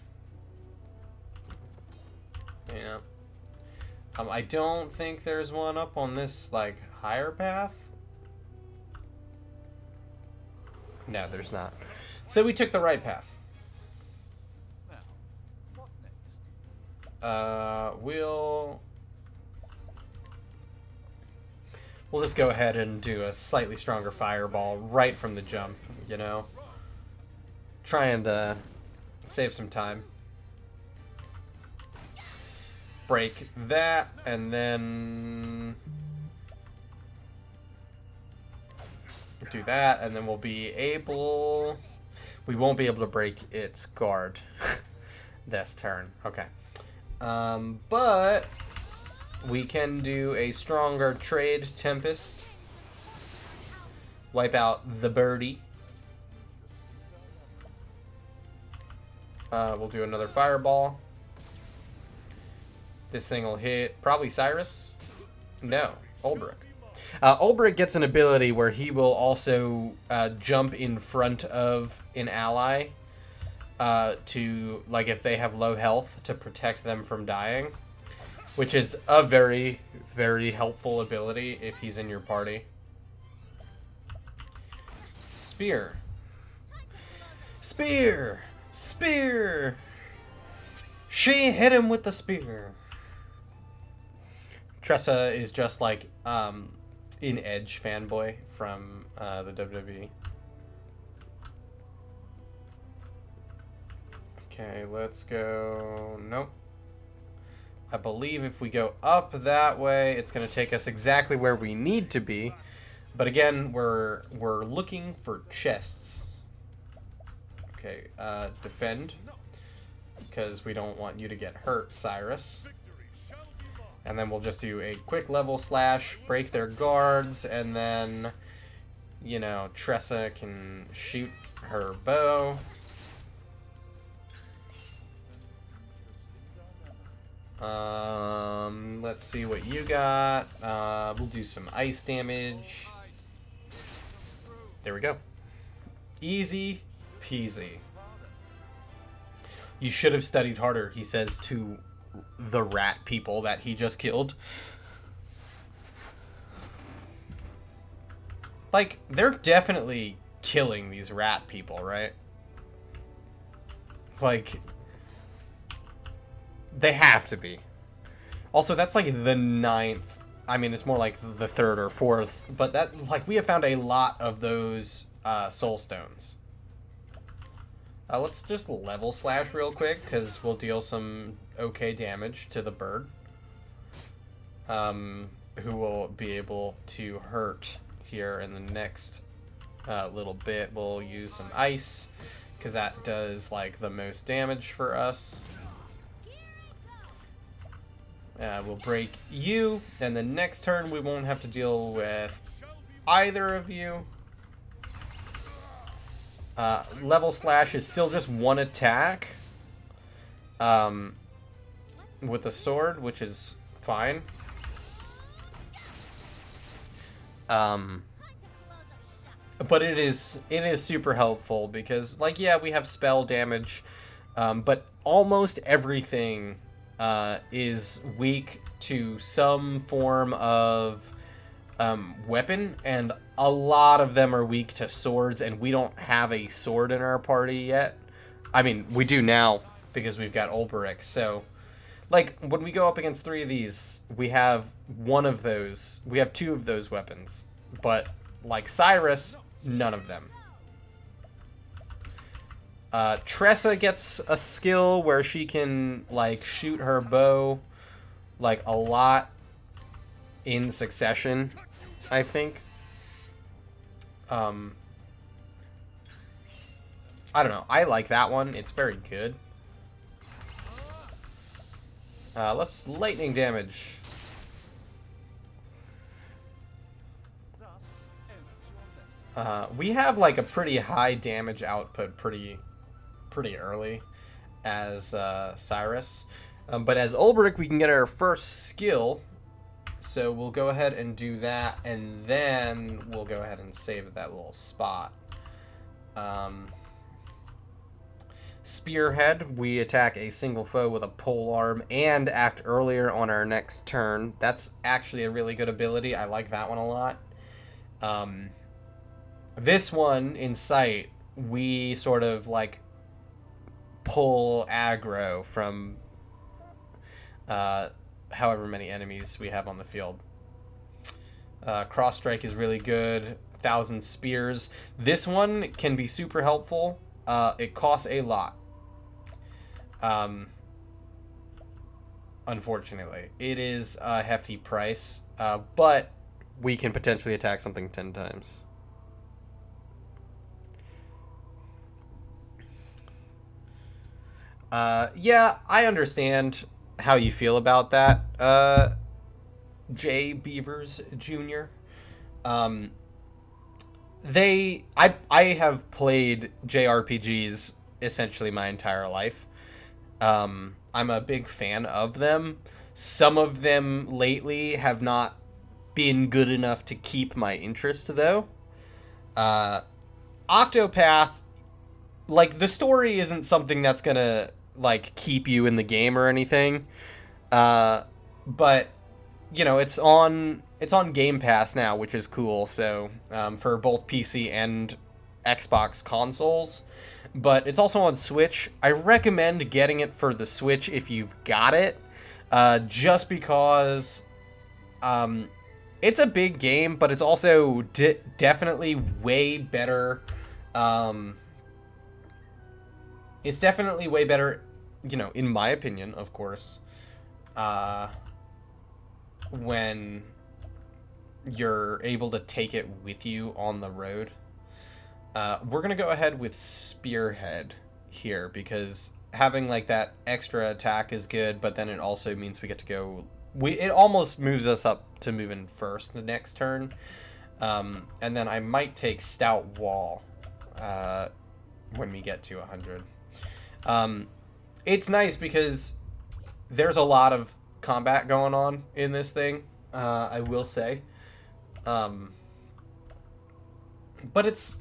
Yeah. I don't think there's one up on this, like, higher path. No, there's not. So we took the right path. Now, what next? We'll just go ahead and do a slightly stronger fireball right from the jump, you know? Trying to save some time. Break that, and then do that, and then we'll be able... We won't be able to break its guard this turn. Okay. But we can do a stronger trade Tempest. Wipe out the birdie. We'll do another fireball. This thing will hit probably Cyrus. No, Ulbrich. Ulbrich gets an ability where he will also jump in front of an ally to, like, if they have low health, to protect them from dying, which is a very, very helpful ability if he's in your party. Spear. Spear! Spear! She hit him with the spear. Tressa is just like an Edge fanboy from the WWE. Okay, let's go. Nope. I believe if we go up that way, it's going to take us exactly where we need to be. But again, we're looking for chests. Okay, defend, because we don't want you to get hurt, Cyrus. And then we'll just do a quick level slash, break their guards, and then, you know, Tressa can shoot her bow. Let's see what you got. We'll do some ice damage. There we go. Easy peasy. You should have studied harder, he says to the rat people that he just killed. Like, they're definitely killing these rat people, right? Like, they have to be. Also, that's like the 9th. I mean, it's more like the 3rd or 4th. But that, like, we have found a lot of those soul stones. Let's just level slash real quick, because we'll deal some okay damage to the bird. Who will be able to hurt here in the next little bit. We'll use some ice, because that does, like, the most damage for us. We'll break you, and the next turn we won't have to deal with either of you. Level slash is still just one attack with the sword, which is fine. But it is super helpful because, like, yeah, we have spell damage, but almost everything is weak to some form of weapon, and a lot of them are weak to swords, and we don't have a sword in our party yet. I mean, we do now because we've got Ulberich. So, like, when we go up against 3 of these, we have one of those. We have 2 of those weapons, but like Cyrus, none of them. Tressa gets a skill where she can, like, shoot her bow, like, a lot in succession, I think. I don't know. I like that one. It's very good. Let's lightning damage. We have, like, a pretty high damage output pretty early as Cyrus. But as Ulberich, we can get our first skill. So we'll go ahead and do that, and then we'll go ahead and save that little spot. Spearhead, we attack a single foe with a pole arm and act earlier on our next turn. That's actually a really good ability. I like that one a lot. This one, in sight, we sort of, like, pull aggro from however many enemies we have on the field. Cross Strike is really good. 1,000 Spears. This one can be super helpful. It costs a lot. Unfortunately. It is a hefty price, but we can potentially attack something 10 times. Yeah, I understand how you feel about that, Jay Beavers Jr. I have played JRPGs essentially my entire life. I'm a big fan of them. Some of them lately have not been good enough to keep my interest, though. Octopath, like, the story isn't something that's gonna, like, keep you in the game or anything. But, you know, it's on Game Pass now, which is cool. So, for both PC and Xbox consoles. But it's also on Switch. I recommend getting it for the Switch if you've got it. Just because it's a big game, but it's also definitely way better. It's definitely way better, you know, in my opinion, of course, when you're able to take it with you on the road. We're going to go ahead with Spearhead here because having, like, that extra attack is good, but then it also means we get to go it almost moves us up to moving first the next turn. And then I might take Stout Wall when we get to 100. It's nice because there's a lot of combat going on in this thing, I will say. But it's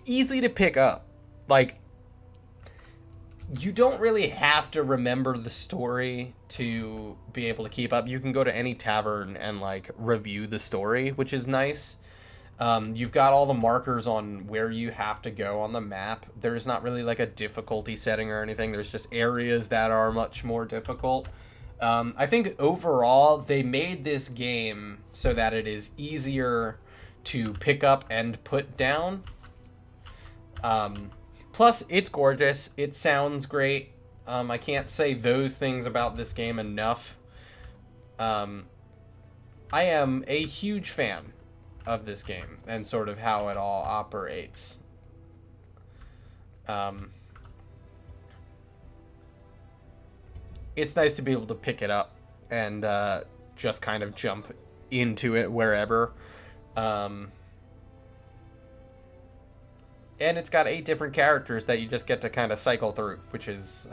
easy to pick up. Like, you don't really have to remember the story to be able to keep up. You can go to any tavern and, like, review the story, which is nice. You've got all the markers on where you have to go on the map. There's not really, like, a difficulty setting or anything. There's just areas that are much more difficult. I think overall, they made this game so that it is easier to pick up and put down. Plus, it's gorgeous. It sounds great. I can't say those things about this game enough. I am a huge fan of this game and sort of how it all operates. It's nice to be able to pick it up and just kind of jump into it wherever. And it's got 8 different characters that you just get to kind of cycle through, which is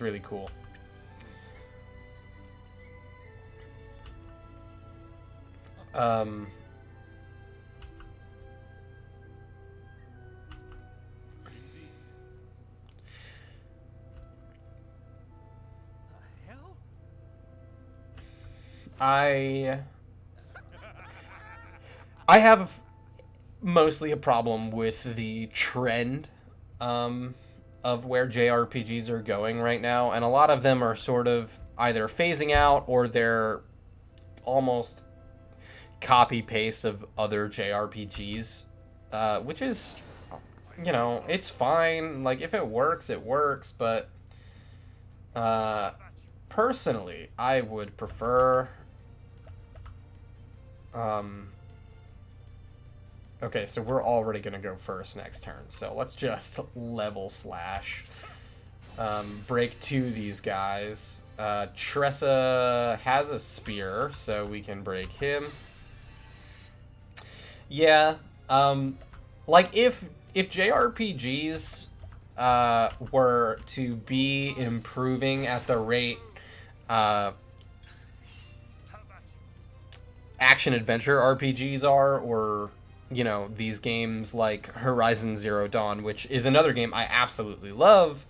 really cool. Indeed. The hell? I have mostly a problem with the trend of where JRPGs are going right now, and a lot of them are sort of either phasing out or they're almost copy paste of other JRPGs, which is, you know, it's fine. Like, if it works, it works, but personally, I would prefer okay, so we're already going to go first next turn. So let's just level slash. Break 2 these guys. Tressa has a spear, so we can break him. Yeah. Like, if JRPGs were to be improving at the rate action-adventure RPGs are, or, you know, these games like Horizon Zero Dawn, which is another game I absolutely love.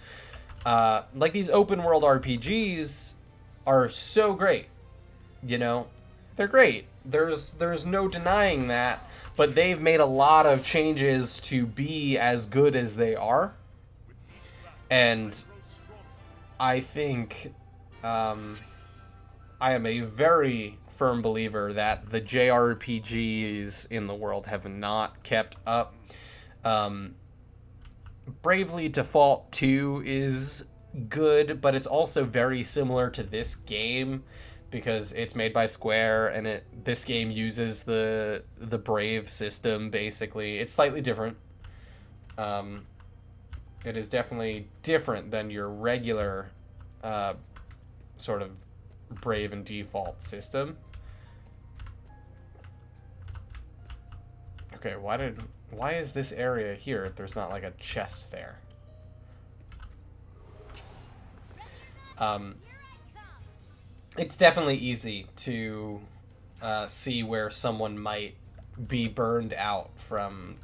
Like, these open-world RPGs are so great, you know? They're great. There's no denying that, but they've made a lot of changes to be as good as they are. And I think I am a very firm believer that the JRPGs in the world have not kept up. Bravely Default 2 is good, but it's also very similar to this game because it's made by Square, and this game uses the Brave system, basically. It's slightly different. It is definitely different than your regular sort of Brave and Default system. Okay, why is this area here if there's not like a chest there? It's definitely easy to see where someone might be burned out from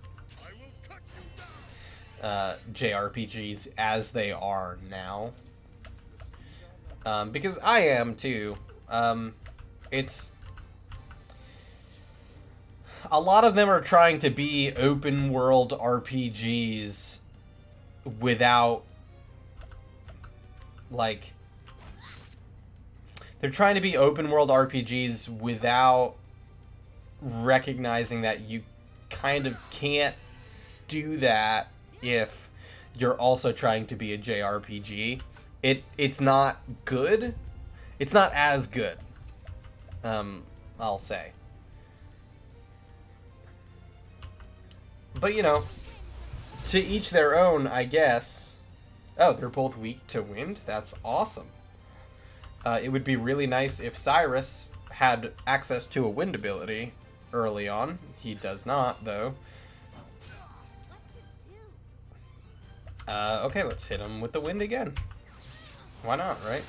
JRPGs as they are now. Because I am too. It's a lot of them are trying to be open world RPGs without, like, they're trying to be open world RPGs without recognizing that you kind of can't do that if you're also trying to be a JRPG. It's not good. It's not as good. I'll say. But, you know, to each their own, I guess. Oh, they're both weak to wind? That's awesome. It would be really nice if Cyrus had access to a wind ability early on. He does not, though. Okay, let's hit him with the wind again. Why not, right?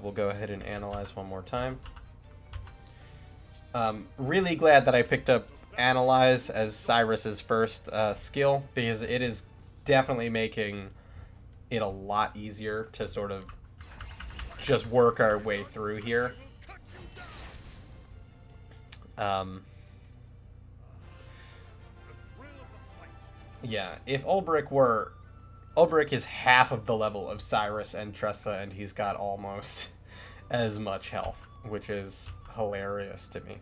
We'll go ahead and analyze one more time. Really glad that I picked up Analyze as Cyrus's first skill, because it is definitely making it a lot easier to sort of just work our way through here. Yeah, if Ulbrich is half of the level of Cyrus and Tressa, and he's got almost as much health, which is hilarious to me.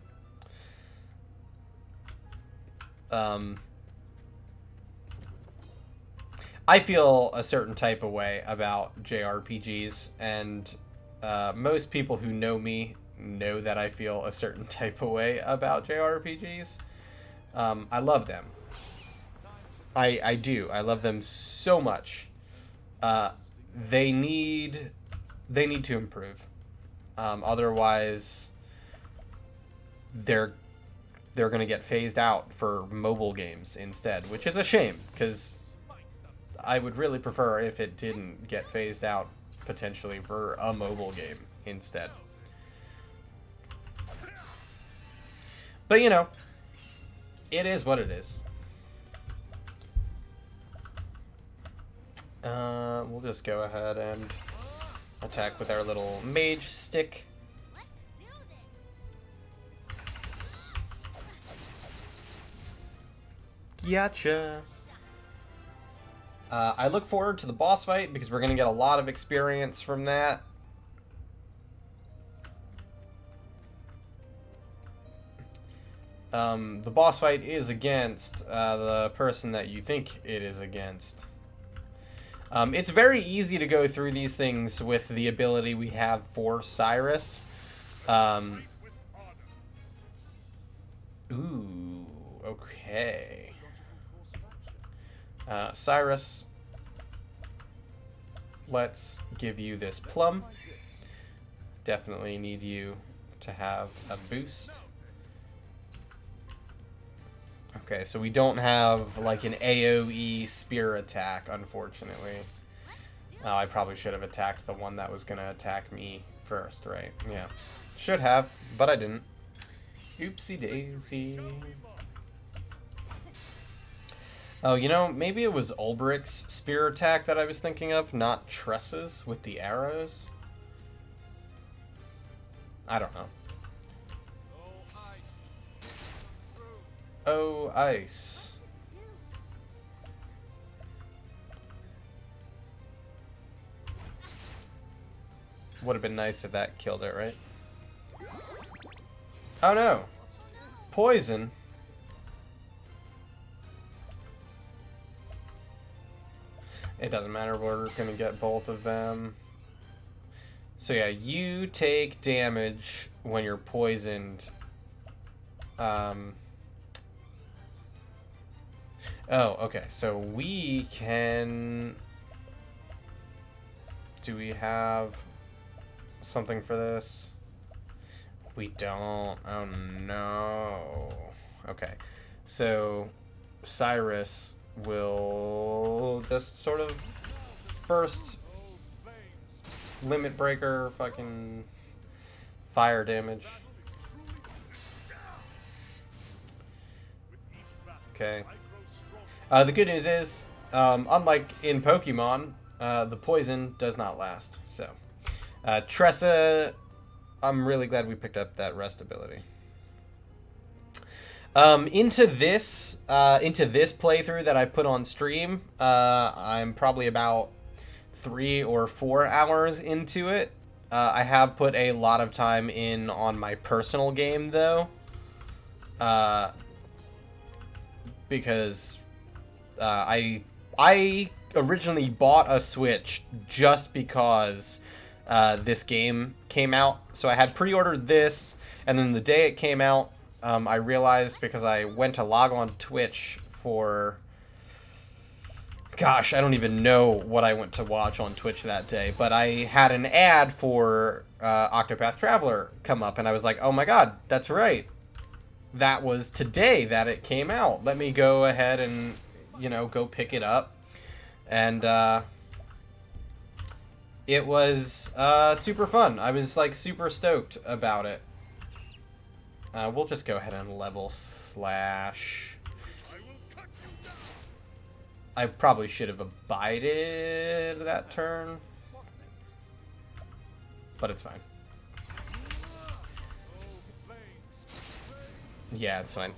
I feel a certain type of way about JRPGs, and most people who know me know that I feel a certain type of way about JRPGs. I love them. I do. I love them so much. They need to improve. Otherwise, they're going to get phased out for mobile games instead, which is a shame, because I would really prefer if it didn't get phased out potentially for a mobile game instead. But, you know, it is what it is. We'll just go ahead and attack with our little mage stick. Gotcha. I look forward to the boss fight because we're going to get a lot of experience from that. The boss fight is against the person that you think it is against. It's very easy to go through these things with the ability we have for Cyrus. Ooh, okay. Cyrus, let's give you this plum. Definitely need you to have a boost. Okay, so we don't have, like, an AoE spear attack, unfortunately. Oh, I probably should have attacked the one that was going to attack me first, right? Yeah. Should have, but I didn't. Oopsie daisy. Oh, you know, maybe it was Ulbrich's spear attack that I was thinking of, not Tressa's with the arrows. I don't know. Oh, ice. Would have been nice if that killed it, right? Oh no! Poison? It doesn't matter, we're gonna get both of them. So yeah, you take damage when you're poisoned. Oh, okay, so we can... Do we have something for this? We don't. Oh, no. Okay, so Cyrus will just sort of burst limit breaker fucking fire damage. Okay. The good news is, unlike in Pokemon, the poison does not last. So, Tressa, I'm really glad we picked up that rest ability. Into this playthrough that I've put on stream, I'm probably about 3 or 4 hours into it. I have put a lot of time in on my personal game, though, because I originally bought a Switch just because this game came out. So I had pre-ordered this, and then the day it came out, I realized, because I went to log on Twitch for... Gosh, I don't even know what I went to watch on Twitch that day, but I had an ad for Octopath Traveler come up, and I was like, oh my god, that's right. That was today that it came out. Let me go ahead and, you know, go pick it up. And it was super fun. I was, like, super stoked about it. We'll just go ahead and level slash... I probably should have abided that turn. But it's fine. Yeah, it's fine.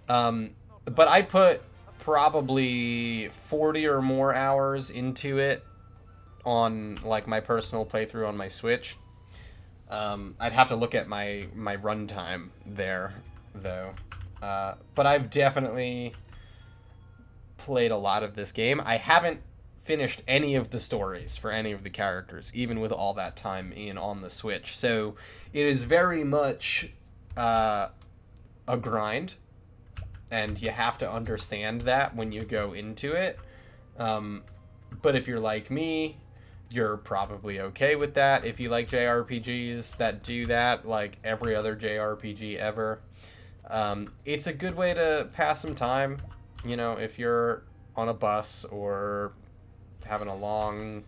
But I put probably 40 or more hours into it on, like, my personal playthrough on my Switch. I'd have to look at my runtime there, though. But I've definitely played a lot of this game. I haven't finished any of the stories for any of the characters, even with all that time in on the Switch. So it is very much a grind, and you have to understand that when you go into it. But if you're like me, you're probably okay with that. If you like JRPGs that do that, like every other JRPG ever, it's a good way to pass some time. You know, if you're on a bus or having a long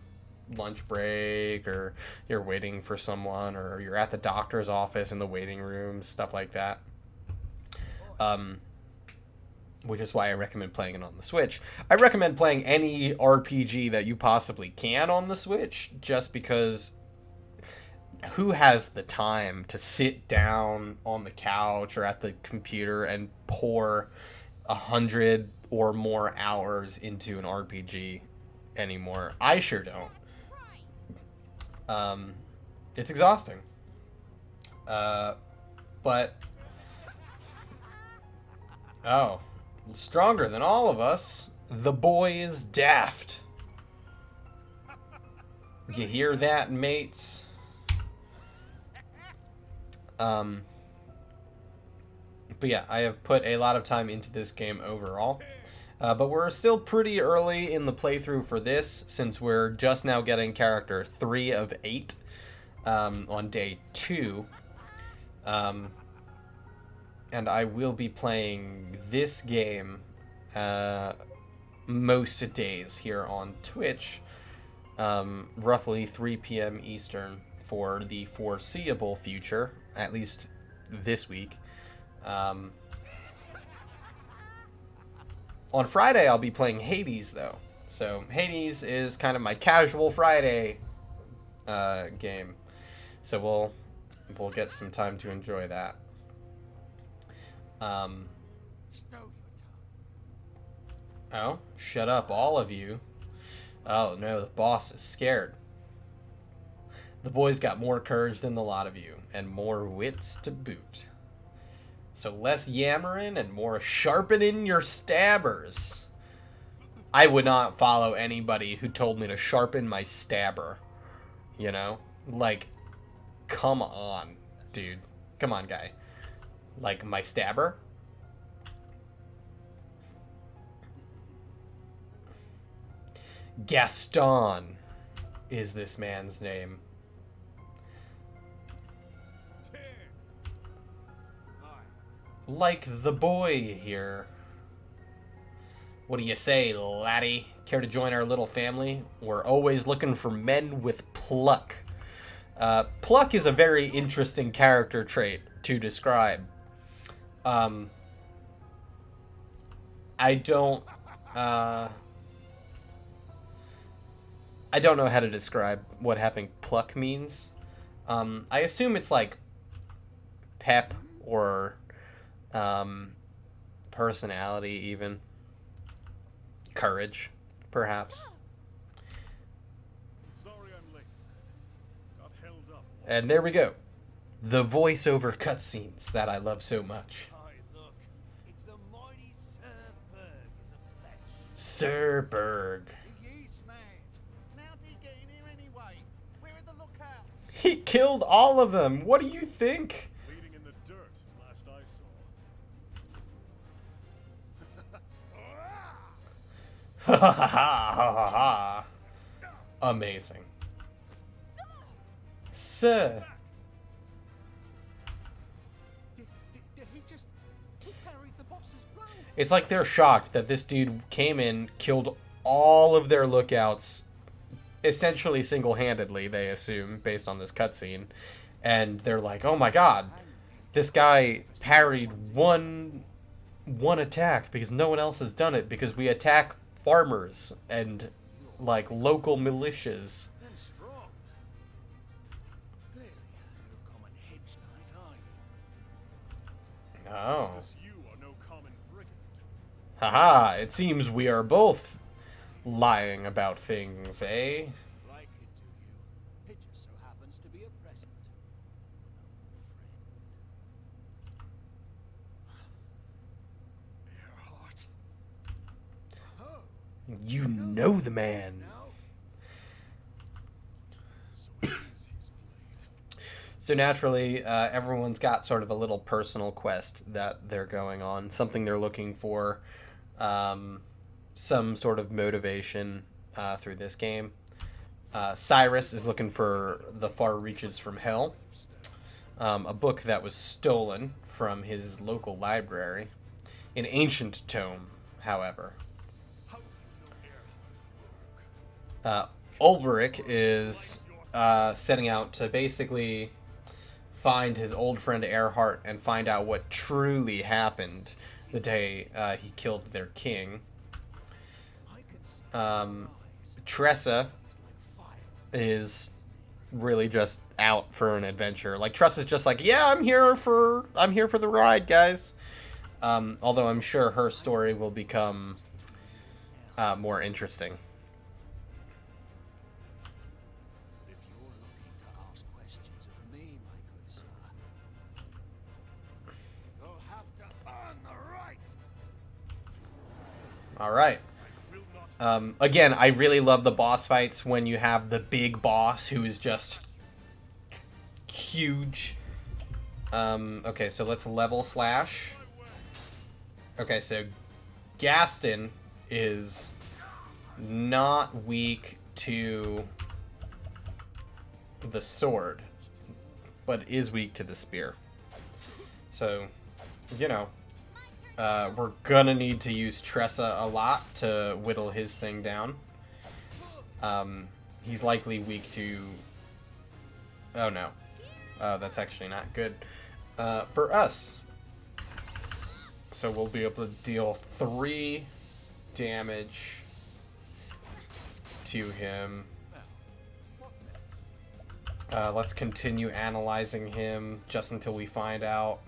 lunch break, or you're waiting for someone, or you're at the doctor's office in the waiting room, stuff like that. Which is why I recommend playing it on the Switch. I recommend playing any RPG that you possibly can on the Switch, just because who has the time to sit down on the couch or at the computer and pour 100 or more hours into an RPG anymore? I sure don't. It's exhausting. But oh, stronger than all of us, the boy is daft. You hear that, mates? But yeah, I have put a lot of time into this game overall. But we're still pretty early in the playthrough for this, since we're just now getting character 3 of 8 on day 2. And I will be playing this game most days here on Twitch, roughly 3 p.m. Eastern for the foreseeable future, at least this week. On Friday, I'll be playing Hades, though. So Hades is kind of my casual Friday game. So we'll get some time to enjoy that. Oh, shut up, all of you. Oh no, the boss is scared. The boy's got more courage than the lot of you, and more wits to boot. So less yammering and more sharpening your stabbers. I would not follow anybody who told me to sharpen my stabber. You know? Like, come on, dude. Come on, guy. Like, my stabber? Gaston is this man's name. Like the boy here. What do you say, laddie? Care to join our little family? We're always looking for men with pluck. Pluck is a very interesting character trait to describe. I don't know how to describe what having pluck means. I assume it's like pep or personality, even courage, perhaps. Sorry I'm late. Got held up. And there we go, the voiceover cutscenes that I love so much. Hi, look. It's the mighty Sir Berg in the flesh. Sir Berg. The Yeast Man. And how did he get in here anyway? Where are the lookouts? He killed all of them. What do you think? Bleeding in the dirt, last I saw. Ha ha ha ha ha ha. Amazing. Sir. Did he just... He carried the boss's plan? It's like they're shocked that this dude came in, killed all of their lookouts, essentially single-handedly, they assume, based on this cutscene. And they're like, oh my god, this guy parried one attack because no one else has done it, because we attack farmers and, like, local militias. And strong. Clearly, no common hitch knight, are you? Oh. As you are no common brigand. Haha, it seems we are both lying about things, eh? Like it, do you? It just so happens to be a present. Earhart. Oh, You know the man. now So it is his blade. So naturally, everyone's got sort of a little personal quest that they're going on, something they're looking for, some sort of motivation through this game. Cyrus is looking for The Far Reaches from Hell, a book that was stolen from his local library, an ancient tome, however. How do you know Earhart's work? Ulbrich is setting out to basically find his old friend Earhart and find out what truly happened the day he killed their king. I can see Tressa like fire. is really just out for an adventure. Like, Tressa's just like, yeah, I'm here for the ride, guys. Although I'm sure her story will become more interesting. If you're looking to ask questions of me, my good sir, you'll have to earn the right. All right. I will not Again, I really love the boss fights when you have the big boss who is just huge. Okay, so let's level slash. Okay, so Gaston is not weak to the sword, but is weak to the spear. So, you know, we're gonna need to use Tressa a lot to whittle his thing down. He's likely weak to... Oh no. That's actually not good for us. So we'll be able to deal 3 damage to him. Let's continue analyzing him just until we find out.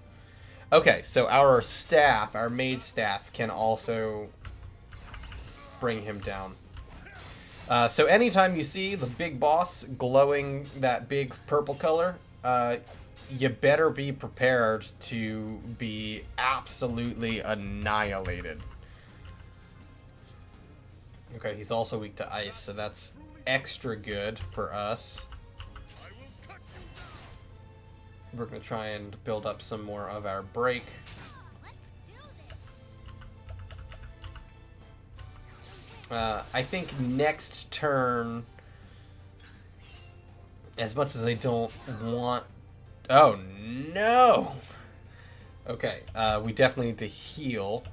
Okay, so our staff, our mage staff, can also bring him down. So anytime you see the big boss glowing that big purple color, you better be prepared to be absolutely annihilated. Okay, he's also weak to ice, so that's extra good for us. We're going to try and build up some more of our break. I think next turn, as much as I don't want... Oh, no! Okay, we definitely need to heal.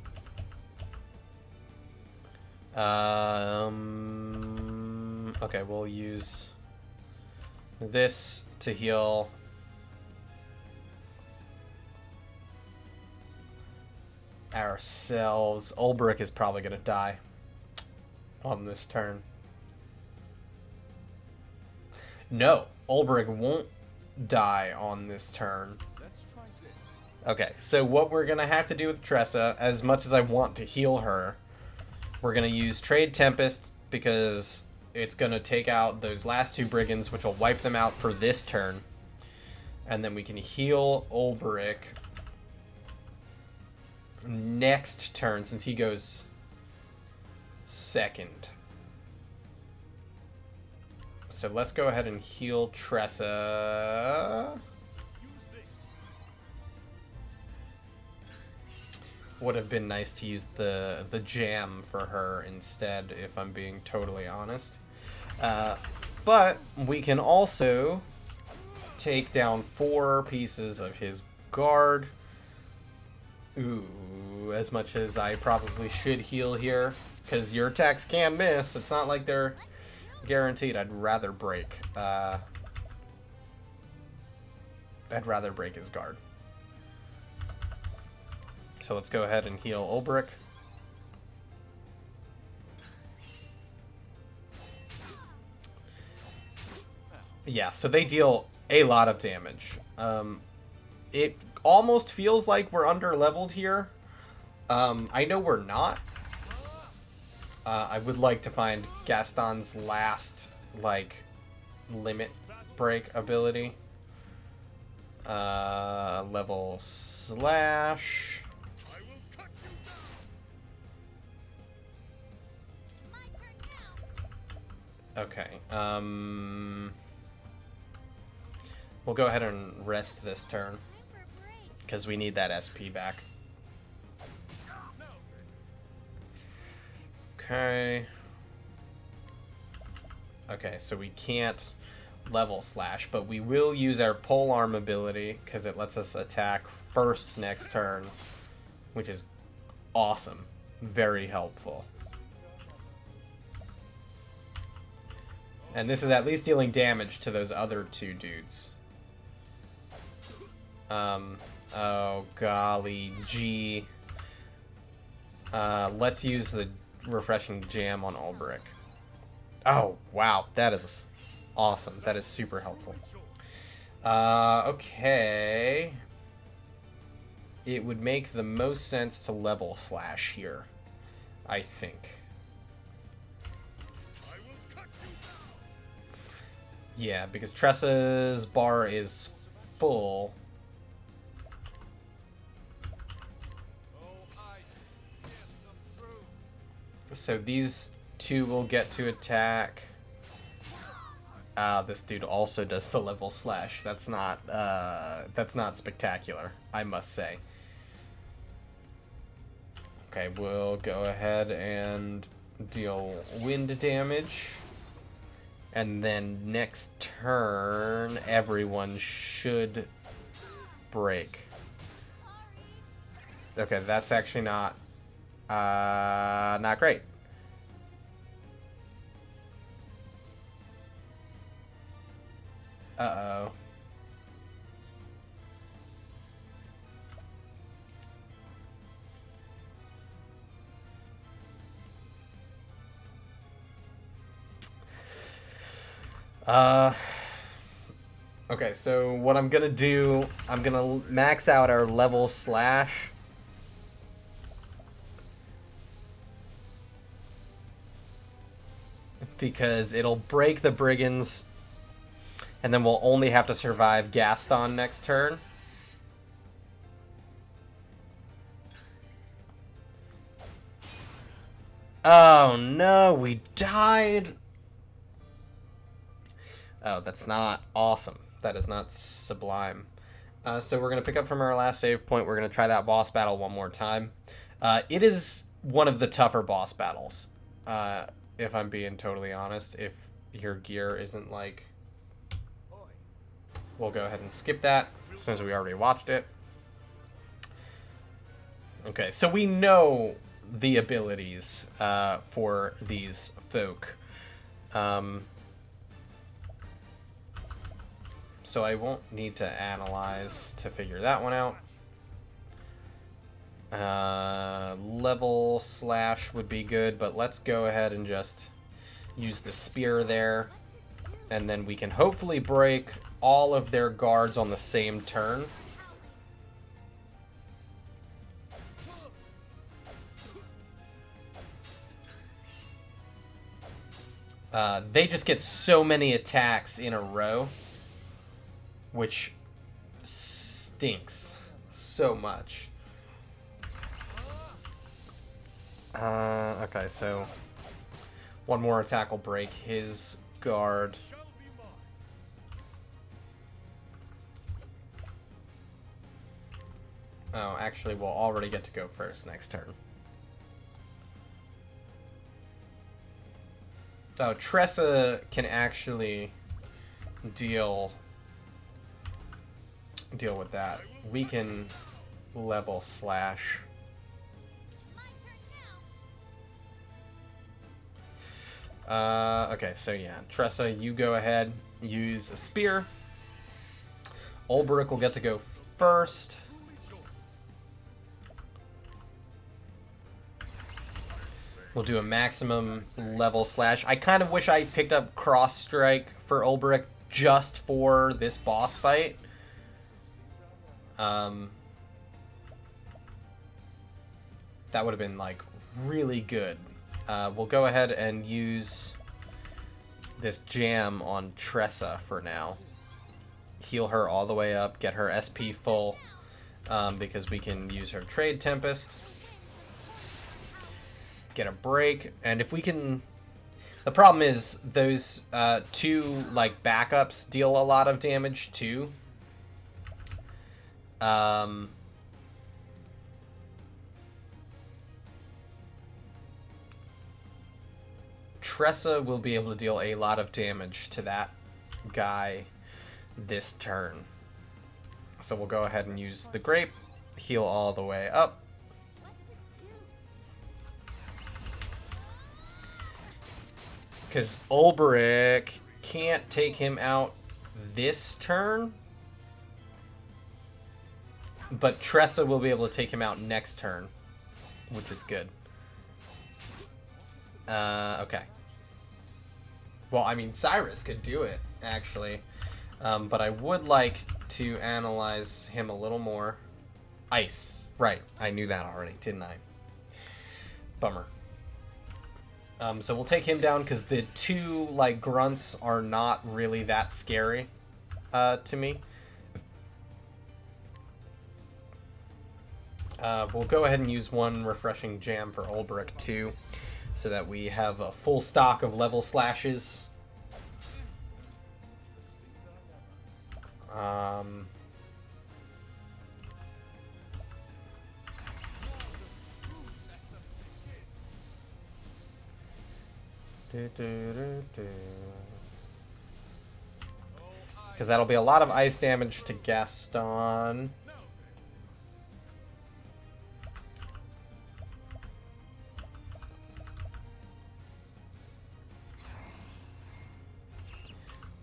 Okay, we'll use this to heal ourselves. Ulbrich is probably going to die on this turn. No, Ulbrich won't die on this turn. Let's try this. Okay, so what we're going to have to do with Tressa, as much as I want to heal her, we're going to use Trade Tempest because it's going to take out those last 2 brigands, which will wipe them out for this turn. And then we can heal Ulbrich next turn, since he goes second. So let's go ahead and heal Tressa. would have been nice to use the jam for her instead, if I'm being totally honest. But we can also take down 4 pieces of his guard. Ooh, as much as I probably should heal here, because your attacks can miss. It's not like they're guaranteed. I'd rather break. I'd rather break his guard. So let's go ahead and heal Ulbrich. Yeah, so they deal a lot of damage. It almost feels like we're under-leveled here. I know we're not. I would like to find Gaston's last, like, limit break ability. Level slash. Okay, we'll go ahead and rest this turn, because we need that SP back. Okay. Okay, so we can't level slash, but we will use our polearm ability, because it lets us attack first next turn, which is awesome. Very helpful. And this is at least dealing damage to those other 2 dudes. Oh, golly gee. Let's use the refreshing jam on Ulbrich. Oh, wow. That is awesome. That is super helpful. Okay. It would make the most sense to level slash here, I think. Yeah, because Tressa's bar is full. So these 2 will get to attack. This dude also does the level slash. That's not spectacular, I must say. Okay, we'll go ahead and deal wind damage. And then next turn, everyone should break. Okay, that's actually not great. Uh-oh. Okay, so what I'm gonna do, I'm gonna max out our level slash. Because it'll break the brigands, and then we'll only have to survive Gaston next turn. Oh no, we died. Oh, that's not awesome. That is not sublime. So we're going to pick up from our last save point. We're going to try that boss battle one more time. It is one of the tougher boss battles, if I'm being totally honest. If your gear isn't like... We'll go ahead and skip that, since we already watched it. Okay, so we know the abilities for these folk. So I won't need to analyze to figure that one out. Level slash would be good, but let's go ahead and just use the spear there. And then we can hopefully break all of their guards on the same turn. They just get so many attacks in a row, which stinks so much. Okay, so one more attack will break his guard. Oh, actually, we'll already get to go first next turn. Oh, Tressa can actually deal with that. We can level slash. My turn now. Okay, so yeah, Tressa, you go ahead, use a spear. Ulbrich will get to go first. We'll do a maximum level slash. I kind of wish I picked up cross strike for Ulbrich just for this boss fight. That would have been like really good. We'll go ahead and use this jam on Tressa for now. Heal her all the way up, get her SP full, because we can use her Trade Tempest. Get a break, and if we can... The problem is those two like backups deal a lot of damage too. Tressa will be able to deal a lot of damage to that guy this turn. So we'll go ahead and use the grape, heal all the way up. Because Ulbrich can't take him out this turn. But Tressa will be able to take him out next turn, which is good. Okay. Well, I mean, Cyrus could do it, actually. But I would like to analyze him a little more. Ice. Right. I knew that already, didn't I? Bummer. So we'll take him down because the two like grunts are not really that scary to me. We'll go ahead and use one refreshing jam for Ulbrich too, so that we have a full stock of level slashes. Because that'll be a lot of ice damage to Gaston.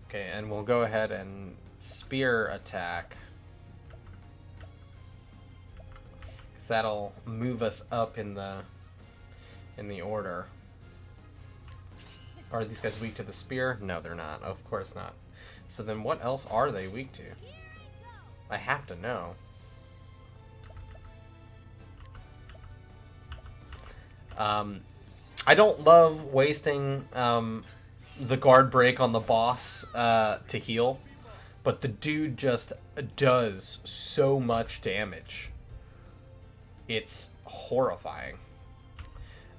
Okay, and we'll go ahead and spear attack. Because that'll move us up in the order. Are these guys weak to the spear? No, they're not. Of course not. So then what else are they weak to? I have to know. I don't love wasting the guard break on the boss to heal, but the dude just does so much damage. It's horrifying.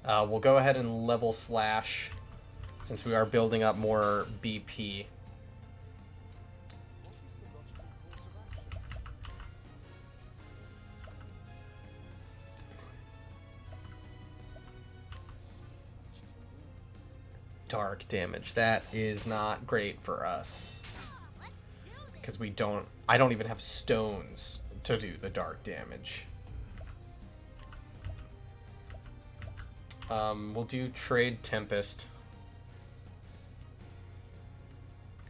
We'll go ahead and level slash since we are building up more BP. Dark damage. That is not great for us. Because I don't even have stones to do the dark damage. We'll do Trade Tempest.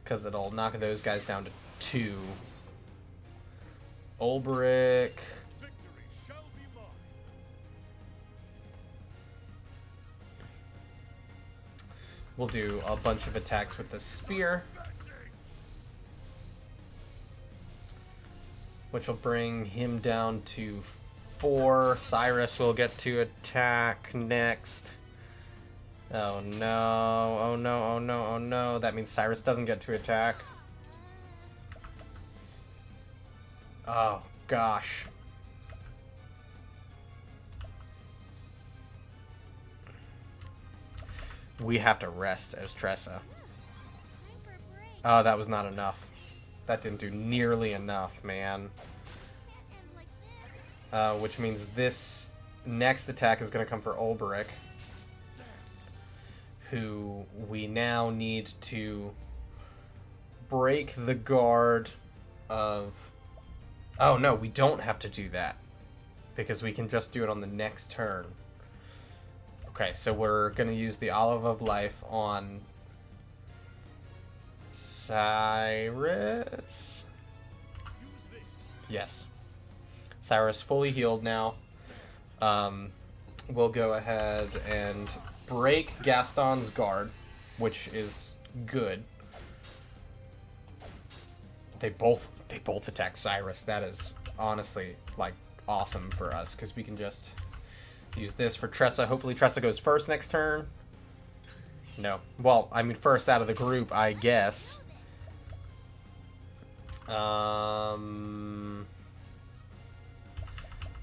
Because it'll knock those guys down to 2. Ulbrich. We'll do a bunch of attacks with the spear, which will bring him down to 4. Cyrus will get to attack next. Oh no, oh no, oh no, oh no. That means Cyrus doesn't get to attack. Oh gosh. We have to rest as Tressa. Oh, that was not enough. That didn't do nearly enough, man. which means this next attack is going to come for Ulberich, who we now need to break the guard of... Oh, no, we don't have to do that, because we can just do it on the next turn. Okay, so we're going to use the Olive of Life on Cyrus. Yes. Cyrus fully healed now. We'll go ahead and break Gaston's guard, which is good. They both attack Cyrus. That is honestly like awesome for us because we can just use this for Tressa. Hopefully Tressa goes first next turn. No. Well, I mean first out of the group, I guess.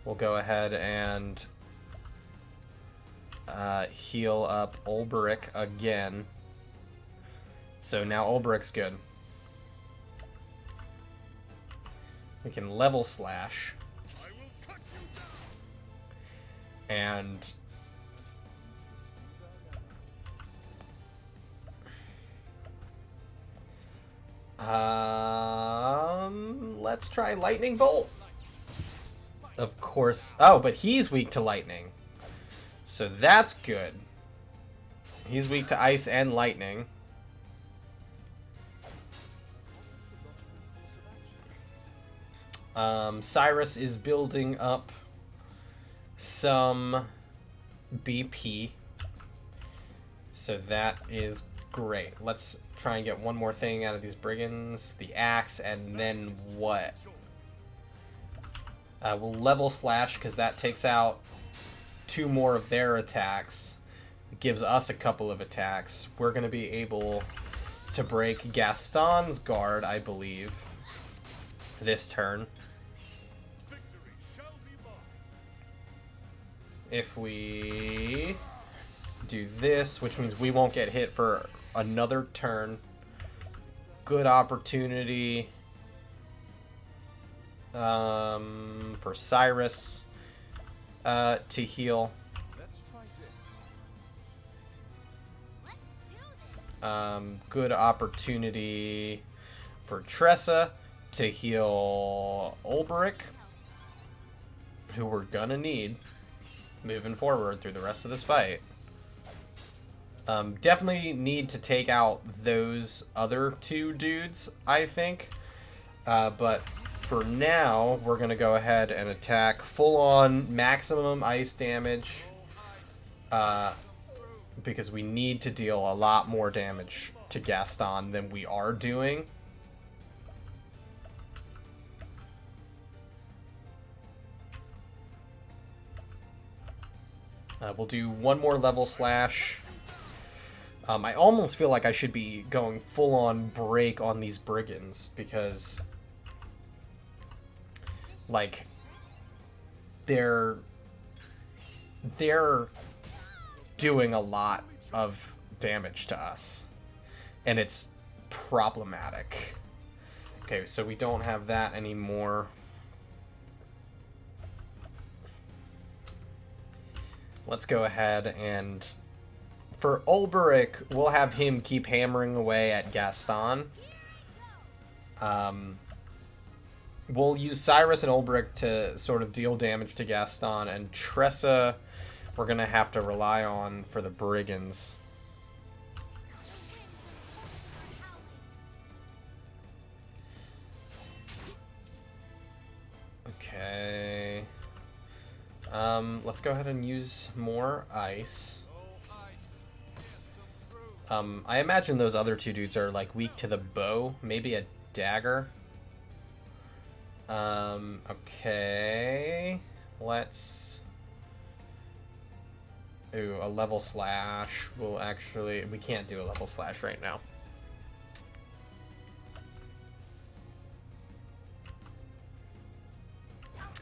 We'll go ahead and heal up Ulberich again. So now Ulberich's good. We can level slash. And let's try Lightning Bolt. Of course. Oh, but he's weak to lightning. So that's good. He's weak to ice and lightning. Cyrus is building up some BP. So that is great. Let's try and get one more thing out of these brigands. The axe, and then what? We'll level slash because that takes out 2 more of their attacks. It gives us a couple of attacks. We're going to be able to break Gaston's guard, I believe, this turn. If we do this, which means we won't get hit for another turn. Good opportunity for Cyrus to heal. Good opportunity for Tressa to heal Ulberich, who we're gonna need moving forward through the rest of this fight. Definitely need to take out those other 2 dudes, I think. But for now, we're going to go ahead and attack full-on maximum ice damage. Because we need to deal a lot more damage to Gaston than we are doing. We'll do one more level slash. I almost feel like I should be going full-on break on these brigands because, like, they're doing a lot of damage to us, and it's problematic. Okay, so we don't have that anymore. Let's go ahead and, for Ulberich, we'll have him keep hammering away at Gaston. We'll use Cyrus and Ulberich to sort of deal damage to Gaston, and Tressa we're going to have to rely on for the brigands. Okay. Let's go ahead and use more ice. I imagine those other 2 dudes are like weak to the bow, maybe a dagger. Okay. Let's... Ooh, a level slash will actually... We can't do a level slash right now.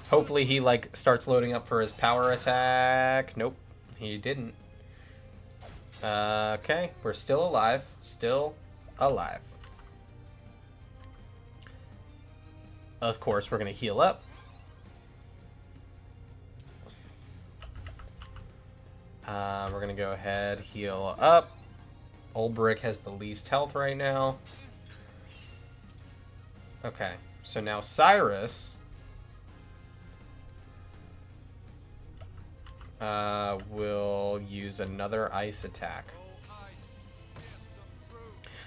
Hopefully he, like, starts loading up for his power attack. Nope, he didn't. Okay, we're still alive. Still alive. Of course, we're going to heal up. We're gonna go ahead, heal up. Ulbrich has the least health right now. Okay, so now Cyrus will use another ice attack,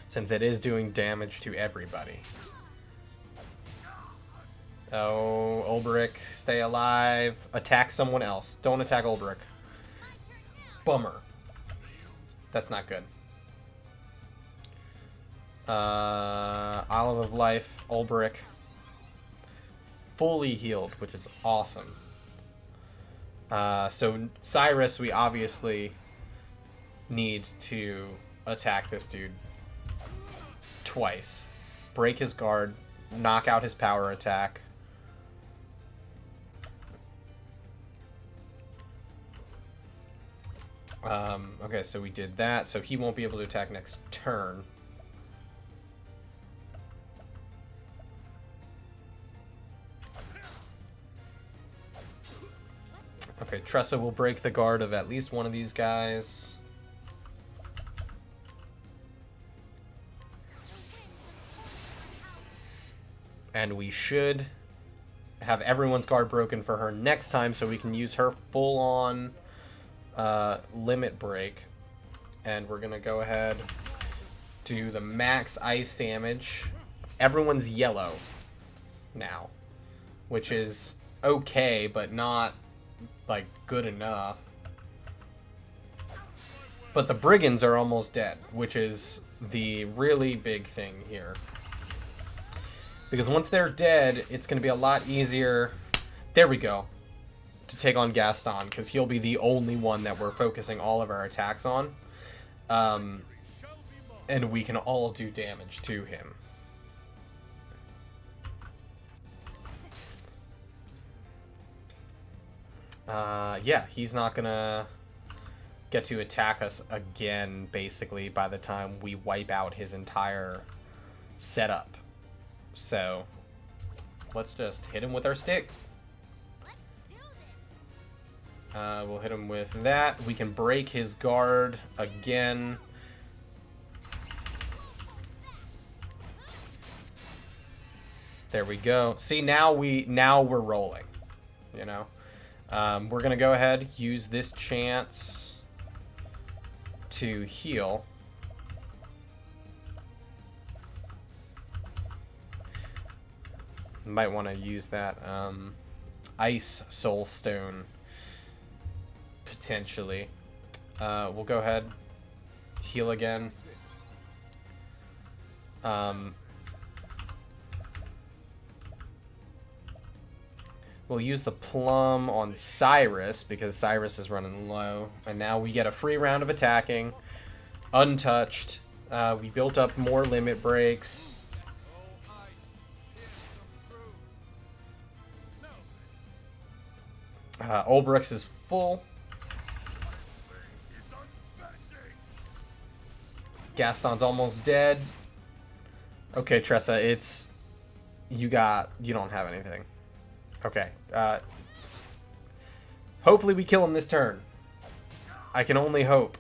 since it is doing damage to everybody. Oh, Ulbrich, stay alive. Attack someone else. Don't attack Ulbrich. Bummer. That's not good. Olive of Life, Ulbrich. Fully healed, which is awesome. So Cyrus, we obviously need to attack this dude twice. Break his guard, knock out his power attack. Okay, so we did that, so he won't be able to attack next turn. Okay, Tressa will break the guard of at least one of these guys. And we should have everyone's guard broken for her next time, so we can use her full-on limit break. And we're gonna go ahead, do the max ice damage. Everyone's yellow now, which is okay, but not like good enough. But the brigands are almost dead, which is the really big thing here. Because once they're dead, it's going to be a lot easier, there we go, to take on Gaston, because he'll be the only one that we're focusing all of our attacks on. And we can all do damage to him. Yeah, he's not going to get to attack us again, basically, by the time we wipe out his entire setup. So, let's just hit him with our stick. We'll hit him with that. We can break his guard again. There we go. See, now we're rolling. You know, we're gonna go ahead, use this chance to heal. Might want to use that ice soul stone potentially. We'll go ahead, heal again. We'll use the plum on Cyrus because Cyrus is running low, and now we get a free round of attacking, untouched. We built up more limit breaks. Ulbrich's is full. Gaston's almost dead. Okay, Tressa, it's... You don't have anything. Okay. Hopefully we kill him this turn. I can only hope.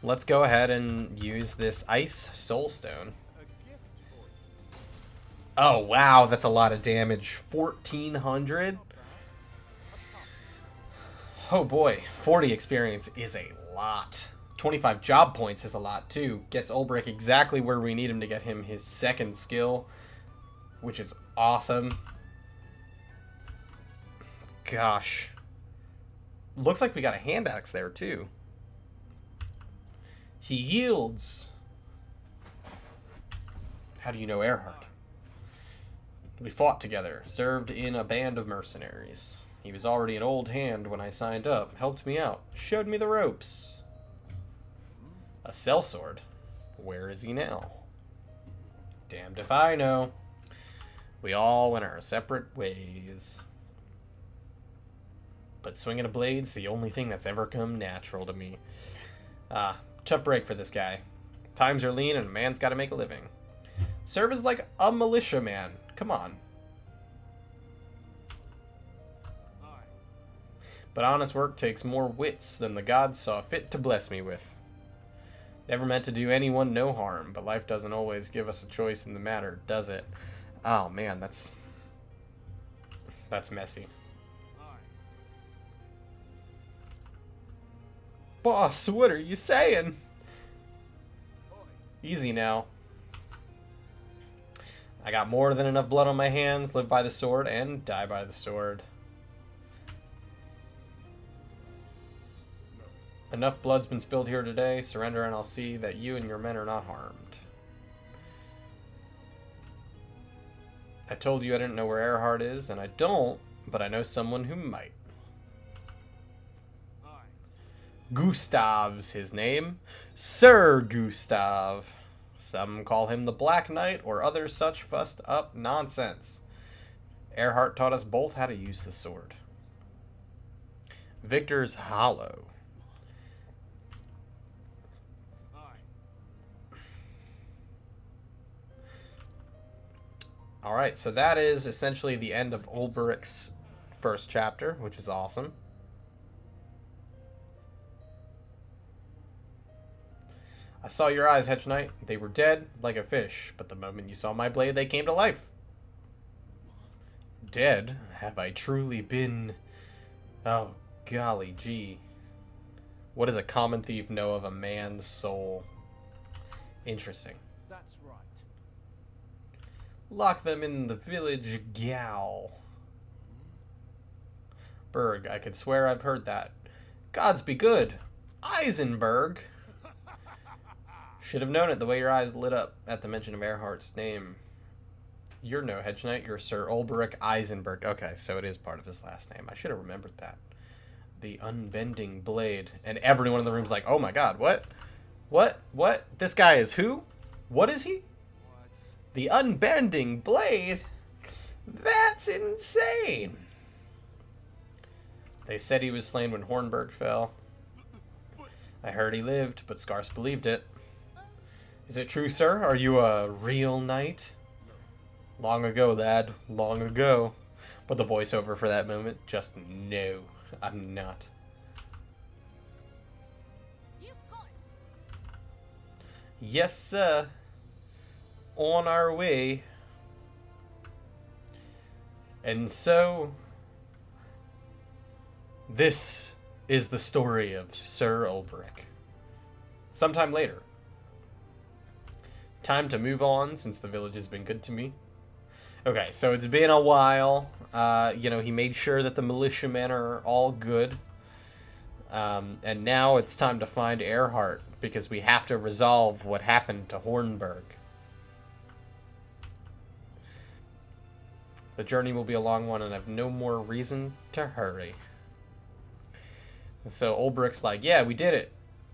Let's go ahead and use this Ice Soulstone. Oh, wow, that's a lot of damage. 1,400? Oh, boy. 40 experience is a lot. 25 job points is a lot, too. Gets Ulbrich exactly where we need him to get him his second skill, which is awesome. Gosh. Looks like we got a hand axe there, too. He yields. How do you know Earhart? We fought together, served in a band of mercenaries. He was already an old hand when I signed up, helped me out, showed me the ropes. A sellsword? Where is he now? Damned if I know. We all went our separate ways. But swinging a blade's the only thing that's ever come natural to me. Tough break for this guy. Times are lean and a man's gotta make a living. Serve as like a militiaman. Come on. But honest work takes more wits than the gods saw fit to bless me with. Never meant to do anyone no harm, but life doesn't always give us a choice in the matter, does it? Oh man, that's messy. Boss, what are you saying? Easy now. I got more than enough blood on my hands, live by the sword, and die by the sword. Enough blood's been spilled here today. Surrender and I'll see that you and your men are not harmed. I told you I didn't know where Earhart is, and I don't, but I know someone who might. Gustav's his name. Sir Gustav. Some call him the Black Knight or other such fussed up nonsense. Earhart taught us both how to use the sword. Victor's Hollow. Alright, so that is essentially the end of Ulbricht's first chapter, which is awesome. I saw your eyes, Hedge Knight. They were dead, like a fish, but the moment you saw my blade, they came to life. Dead? Have I truly been... Oh, golly gee. What does a common thief know of a man's soul? Interesting. That's right. Lock them in the village gal. Berg, I could swear I've heard that. Gods be good. Eisenberg. Should have known it the way your eyes lit up at the mention of Earhart's name. You're no Hedge Knight, you're Sir Ulbrich Eisenberg. Okay, so it is part of his last name. I should have remembered that. The Unbending Blade. And everyone in the room's like, oh my god, what? What? This guy is who? What is he? The Unbending Blade? That's insane. They said he was slain when Hornburg fell. I heard he lived, but scarce believed it. Is it true, sir? Are you a real knight? Long ago, lad. Long ago. But the voiceover for that moment, just no. I'm not. You got it. Yes, sir. On our way. And so, this is the story of Sir Ulbrich. Sometime later. Time to move on since the village has been good to me. Okay, so it's been a while. You know, he made sure that the militiamen are all good. And now it's time to find Earhart because we have to resolve what happened to Hornburg. The journey will be a long one and I have no more reason to hurry. So Ulbricht's like, yeah, we did it.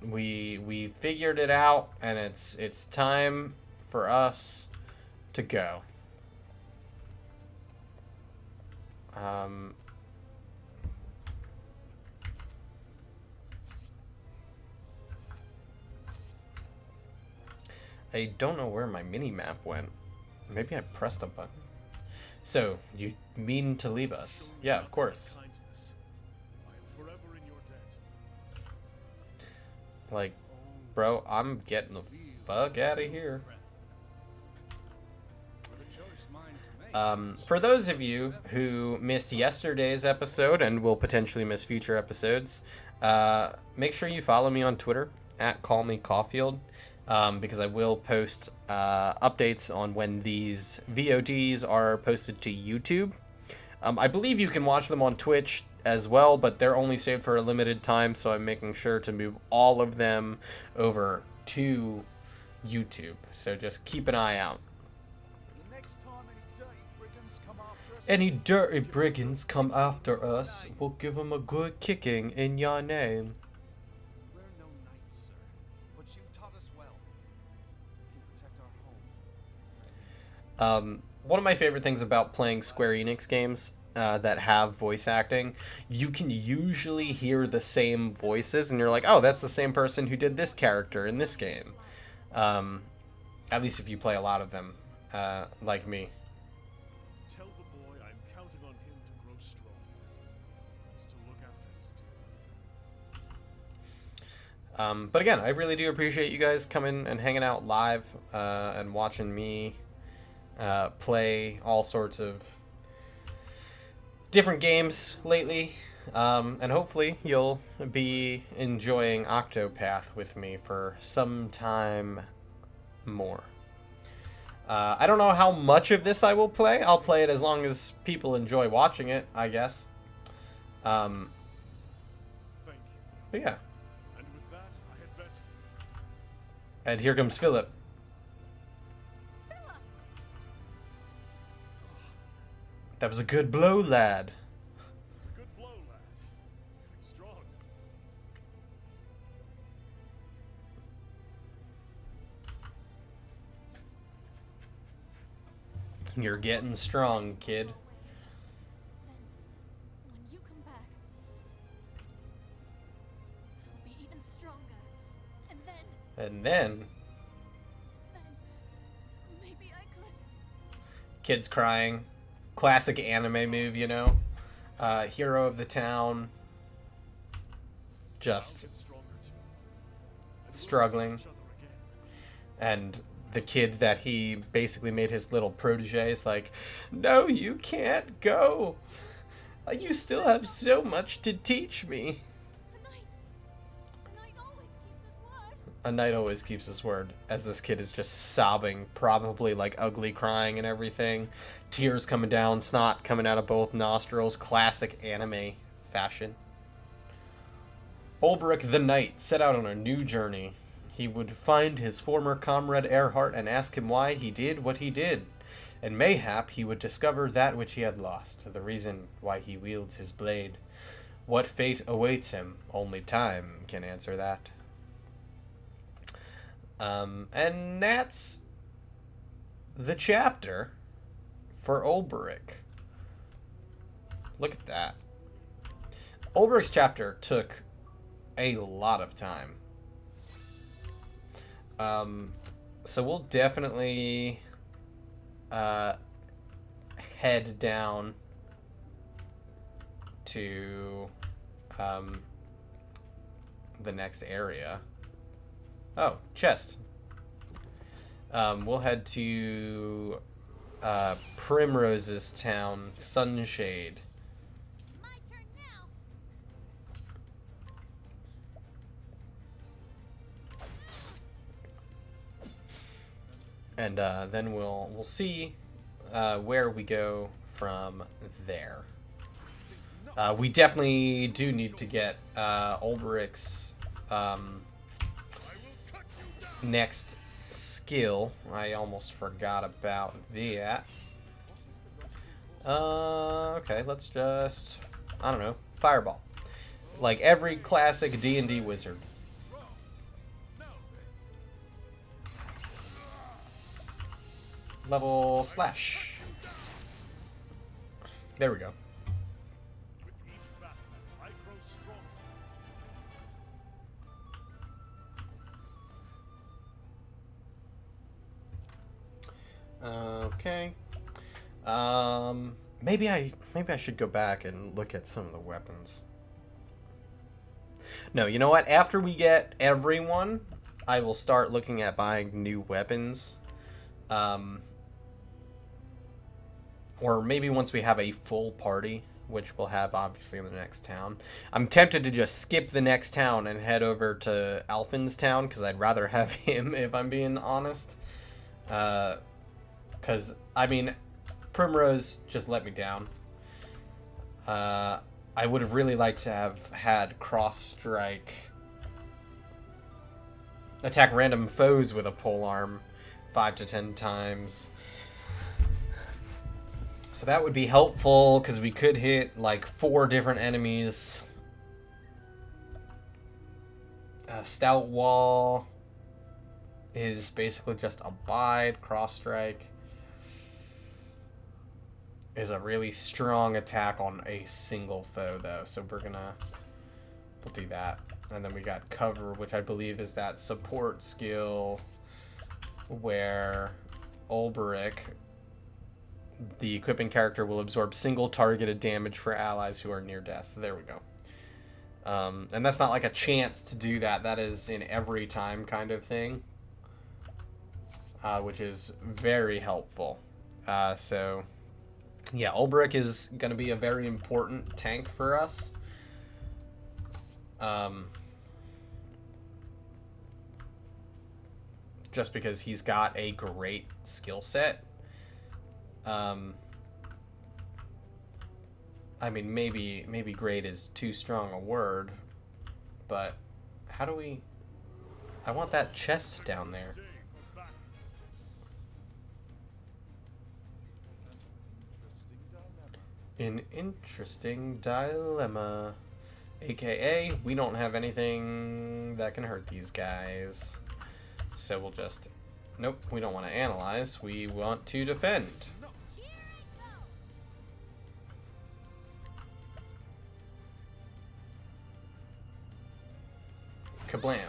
We figured it out and it's time for us to go. I don't know where my mini-map went. Maybe I pressed a button. So, you mean to leave us? Yeah, of course. Kindness. I am forever in your debt. Like, bro, I'm getting the fuck out of here. For those of you who missed yesterday's episode and will potentially miss future episodes, make sure you follow me on Twitter @CallMeCaulfield, because I will post updates on when these VODs are posted to YouTube. I believe you can watch them on Twitch as well, but they're only saved for a limited time, so I'm making sure to move all of them over to YouTube. So just keep an eye out. Any dirty brigands come after us, we'll give them a good kicking in your name. We're no knights, sir, but you've taught us well. We can protect our home. One of my favorite things about playing Square Enix games that have voice acting, you can usually hear the same voices, and you're like, oh, that's the same person who did this character in this game. At least if you play a lot of them, like me. Tell the boy I'm counting on him to grow strong. He's to look after his But again, I really do appreciate you guys coming and hanging out live and watching me play all sorts of different games lately. And hopefully you'll be enjoying Octopath with me for some time more. I don't know how much of this I will play. I'll play it as long as people enjoy watching it, I guess. Thank you. But yeah. And with that, I had best. And here comes Philip. Philip! That was a good blow, lad. It's a good blow, lad. Getting strong. You're getting strong, kid. Then, when you come back, I'll be even stronger. And And then, then maybe I could. kids crying. Classic anime move, you know? Hero of the town. Just Get stronger too. And we'll struggling. see each other again. And the kid that he basically made his little protege is like, no, you can't go. You still have so much to teach me. A knight always keeps his word. A knight always keeps his word, as this kid is just sobbing, probably like ugly crying and everything. Tears coming down, snot coming out of both nostrils, classic anime fashion. Ulbrich the knight set out on a new journey. He would find his former comrade Erhard and ask him why he did what he did. And mayhap he would discover that which he had lost, the reason why he wields his blade. What fate awaits him? Only time can answer that. And that's the chapter for Ulbrich. Look at that. Ulbrich's chapter took a lot of time. So we'll definitely head down to the next area. Oh, chest. We'll head to Primrose's town, Sunshade. My turn now. And then we'll see where we go from there. We definitely do need to get Ulbrich's next skill. I almost forgot about that. Okay, let's just, I don't know, fireball. Like every classic D&D wizard. Level slash. There we go. With each battle, I grow stronger. Okay. Maybe I should go back and look at some of the weapons. No, you know what? After we get everyone, I will start looking at buying new weapons. Or maybe once we have a full party, which we'll have obviously in the next town. I'm tempted to just skip the next town and head over to Alphin's town, because I'd rather have him, if I'm being honest. Because, I mean, Primrose just let me down. I would have really liked to have had Cross Strike attack random foes with a polearm 5 to 10 times. So that would be helpful, because we could hit like 4 different enemies. Stout Wall is basically just Abide. Cross Strike is a really strong attack on a single foe, though. So we'll do that. And then we got Cover, which I believe is that support skill where Ulbrich, the equipping character, will absorb single targeted damage for allies who are near death. There we go. And that's not like a chance to do that. That is in every time kind of thing, which is very helpful. So, yeah, Ulbrich is going to be a very important tank for us. Just because he's got a great skill set. I mean, maybe great is too strong a word, but how do we... I want that chest down there. An interesting dilemma. AKA, we don't have anything that can hurt these guys. So we'll just... Nope, we don't want to analyze. We want to defend. Kablam.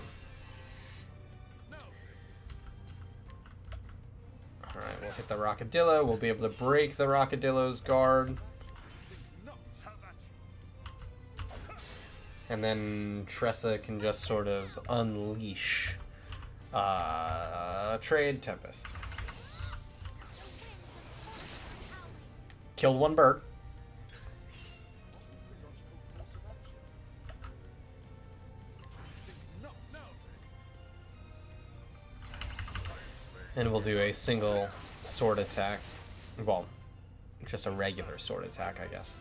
Alright, we'll hit the Rockadillo. We'll be able to break the Rockadillo's guard. And then Tressa can just sort of unleash Trade Tempest. Killed one bird. And we'll do a single sword attack. Well, just a regular sword attack, I guess.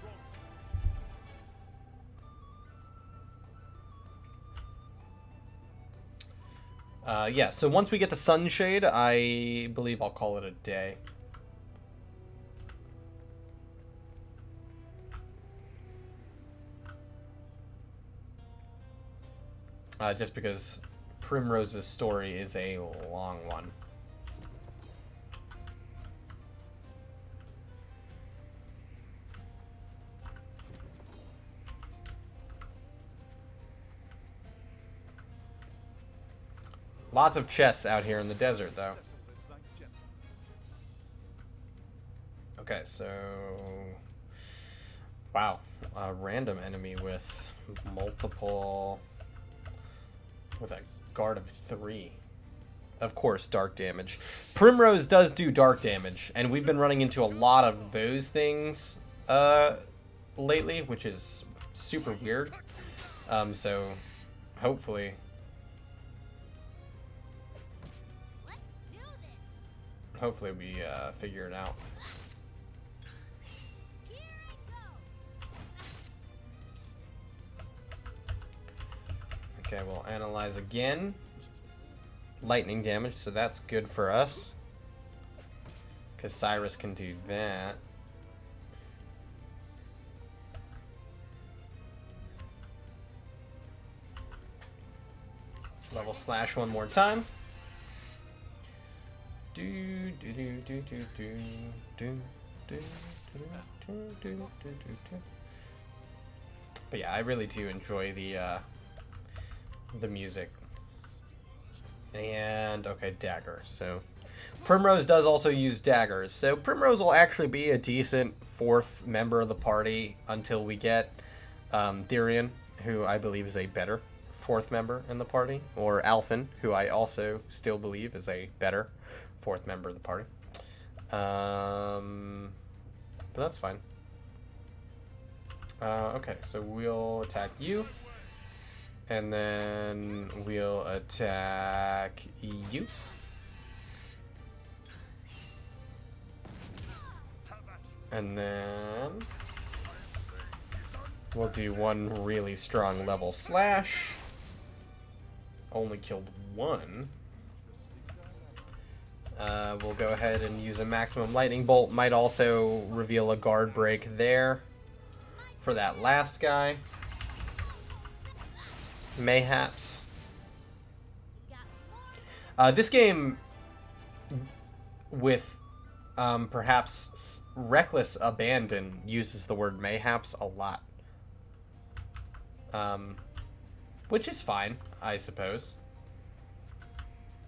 Yeah, so once we get to Sunshade, I believe I'll call it a day. Just because Primrose's story is a long one. Lots of chests out here in the desert, though. Okay, so... Wow. A random enemy with multiple... With a guard of 3. Of course, dark damage. Primrose does do dark damage, and we've been running into a lot of those things lately, which is super weird. So, hopefully... Hopefully we figure it out. Okay, we'll analyze again. Lightning damage, so that's good for us. Because Cyrus can do that. Level slash one more time. But yeah, I really do enjoy the music. And okay, dagger. So Primrose does also use daggers. So Primrose will actually be a decent 4th member of the party until we get Therian, who I believe is a better 4th member in the party, or Alphen, who I also still believe is a better 4th member of the party. But that's fine. Okay, so we'll attack you. And then we'll attack you. And then we'll do one really strong level slash. Only killed one. We'll go ahead and use a maximum lightning bolt. Might also reveal a guard break there for that last guy. Mayhaps. This game, with perhaps reckless abandon, uses the word mayhaps a lot. Which is fine, I suppose.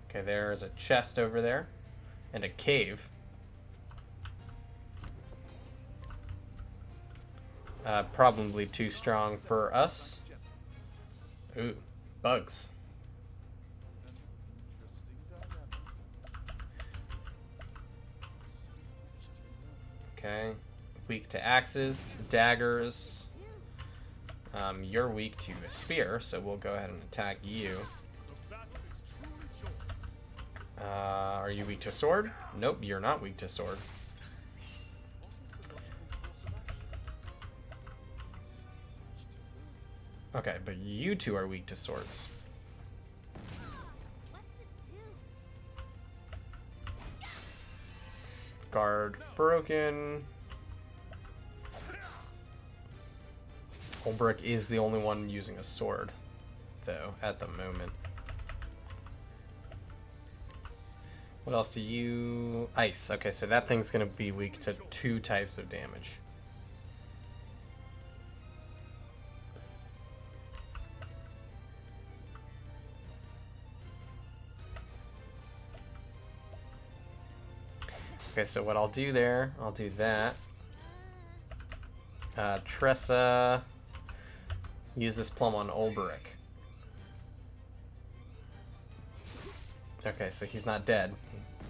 Okay, there's a chest over there. And a cave. Probably too strong for us. Ooh, bugs. Okay. Weak to axes, daggers. You're weak to a spear, so we'll go ahead and attack you. Are you weak to sword? Nope, you're not weak to sword. Okay, but you two are weak to swords. Guard broken. Ulbrich is the only one using a sword, though, at the moment. What else do you... Ice. Okay, so that thing's going to be weak to 2 types of damage. Okay, so what I'll do there, I'll do that. Tressa, use this plum on Ulbrich. Okay, so he's not dead,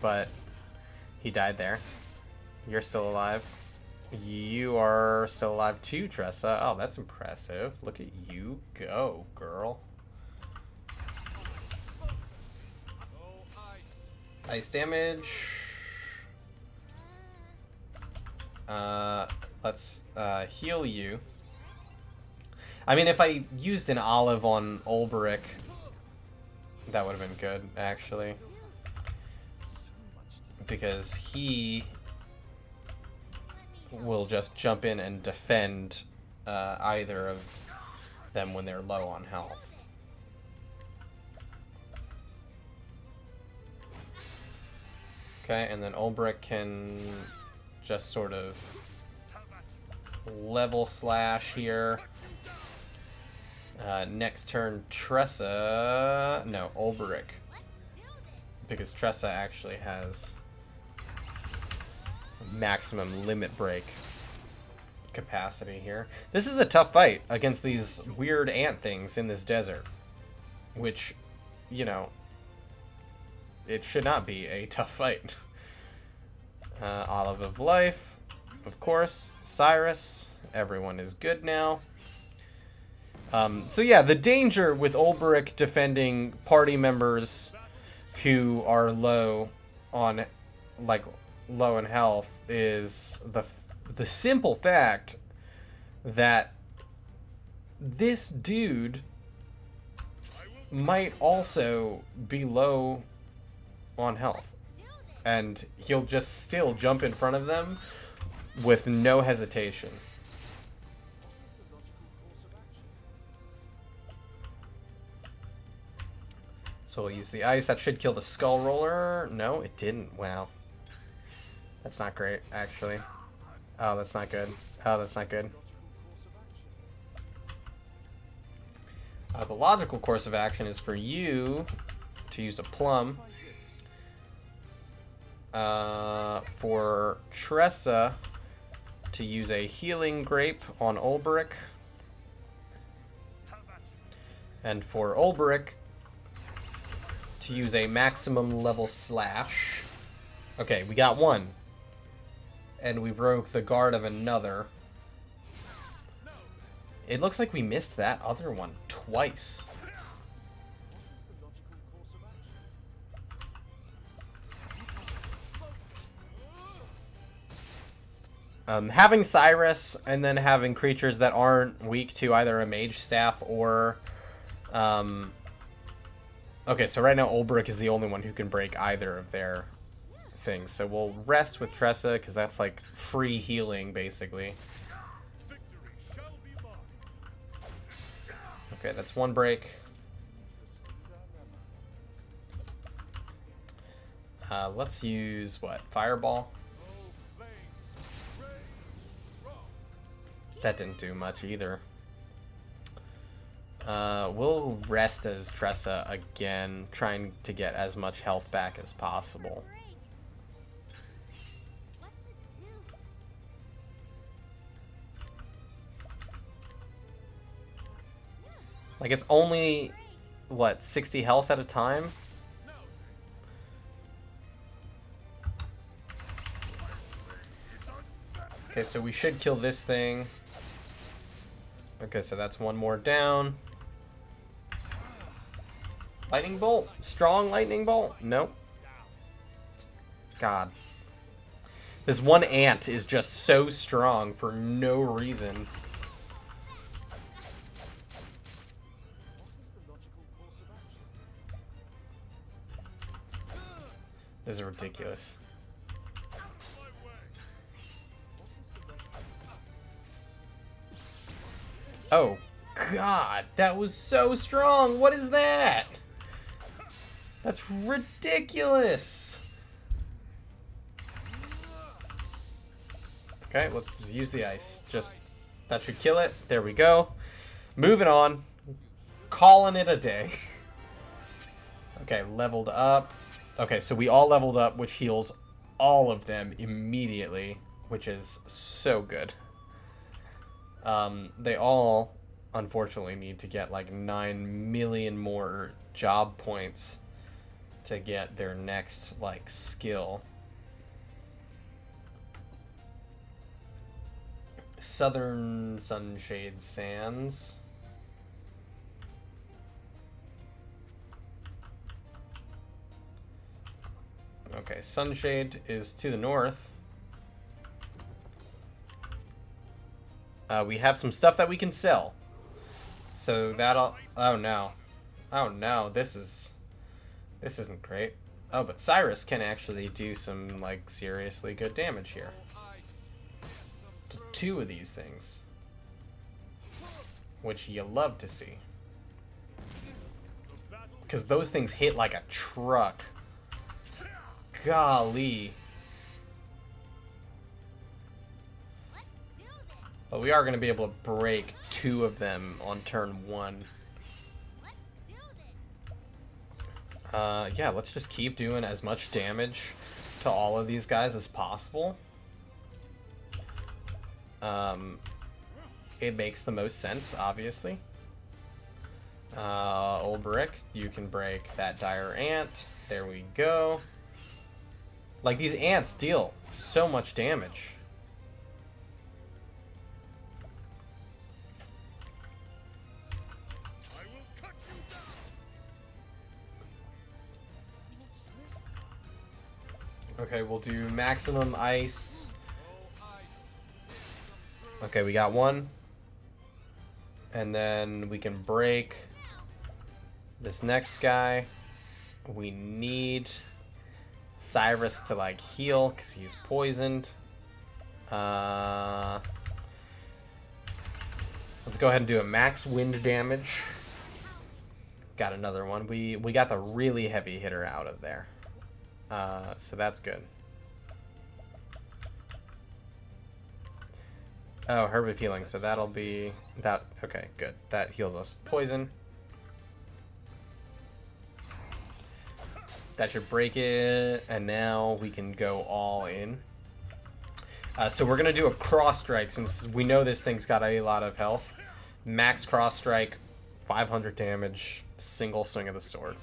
but he died there. You're still alive. You are still alive too, Tressa. Oh, that's impressive. Look at you go, girl. Ice damage. Let's heal you. I mean, if I used an olive on Ulbrich, that would have been good, actually. Because he will just jump in and defend either of them when they're low on health. Okay, and then Ulbrich can just sort of level slash here. Next turn, Tressa... No, Ulbrich. Because Tressa actually has maximum limit break capacity here. This is a tough fight against these weird ant things in this desert. Which, you know, it should not be a tough fight. Olive of Life, of course. Cyrus. Everyone is good now. So yeah, the danger with Ulbrich defending party members who are low on, like, low in health is the simple fact that this dude might also be low on health. And he'll just still jump in front of them with no hesitation. So we'll use the ice. That should kill the skull roller. No, it didn't. Wow. That's not great, actually. Oh, that's not good. Oh, that's not good. The logical course of action is for you to use a plum. For Tressa to use a healing grape on Ulbrich. And for Ulbrich to use a maximum level slash. Okay, we got one. And we broke the guard of another. It looks like we missed that other one twice. Having Cyrus and then having creatures that aren't weak to either a mage staff or... Okay, so right now Ulbrich is the only one who can break either of their things. So we'll rest with Tressa, because that's like free healing, basically. Okay, that's one break. Let's use, what, Fireball? That didn't do much either. We'll rest as Tressa again, trying to get as much health back as possible. Like, it's only, what, 60 health at a time? Okay, so we should kill this thing. Okay, so that's one more down. Lightning bolt. Strong lightning bolt. Nope. God. This one ant is just so strong for no reason. This is ridiculous. Oh, God. That was so strong. What is that? That's ridiculous. Okay, let's just use the ice. Just, that should kill it. There we go. Moving on. Calling it a day. Okay, leveled up. Okay, so we all leveled up, which heals all of them immediately, which is so good. They all, unfortunately, need to get like 9 million more job points to get their next, like, skill. Southern Sunshade Sands. Okay, Sunshade is to the north. We have some stuff that we can sell. So that'll... Oh, no. Oh, no. This isn't great. Oh, but Cyrus can actually do some, like, seriously good damage here. To 2 of these things. Which you love to see. Because those things hit like a truck. Golly. But we are going to be able to break 2 of them on turn 1. Yeah, let's just keep doing as much damage to all of these guys as possible. It makes the most sense, obviously. Old Brick, you can break that dire ant. There we go. Like, these ants deal so much damage. Okay, we'll do maximum ice. Okay, we got 1. And then we can break this next guy. We need Cyrus to, like, heal because he's poisoned. Let's go ahead and do a max wind damage. Got another one. We got the really heavy hitter out of there. So that's good. Oh, herb of healing. So that'll be that. Okay, good. That heals us. Poison. That should break it. And now we can go all in. So we're going to do a cross strike since we know this thing's got a lot of health. Max cross strike, 500 damage, single swing of the sword.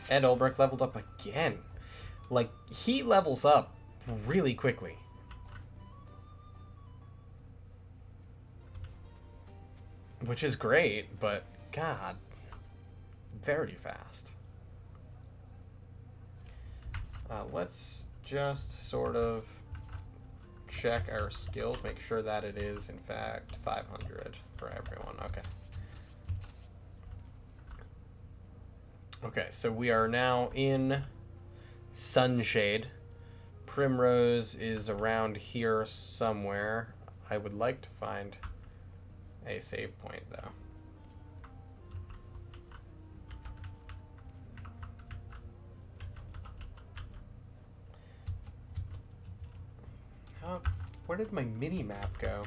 And Olbrich leveled up again. Like, he levels up really quickly. Which is great, but God, very fast. Let's just sort of check our skills, make sure that it is, in fact, 500 for everyone. Okay. Okay, so we are now in Sunshade. Primrose is around here somewhere. I would like to find a save point, though. Where did my mini-map go?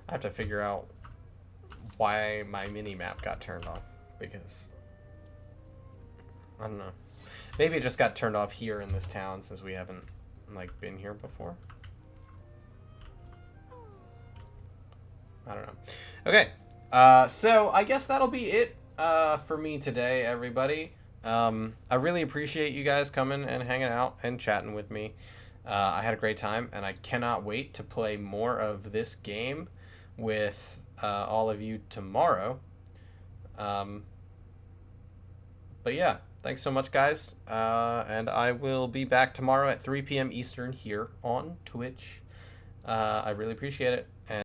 I have to figure out why my mini-map got turned off, because I don't know. Maybe it just got turned off here in this town since we haven't, like, been here before. I don't know. Okay, so I guess that'll be it for me today, everybody. I really appreciate you guys coming and hanging out and chatting with me. I had a great time, and I cannot wait to play more of this game with all of you tomorrow. But yeah, thanks so much, guys. And I will be back tomorrow at 3 p.m. Eastern here on Twitch. I really appreciate it. And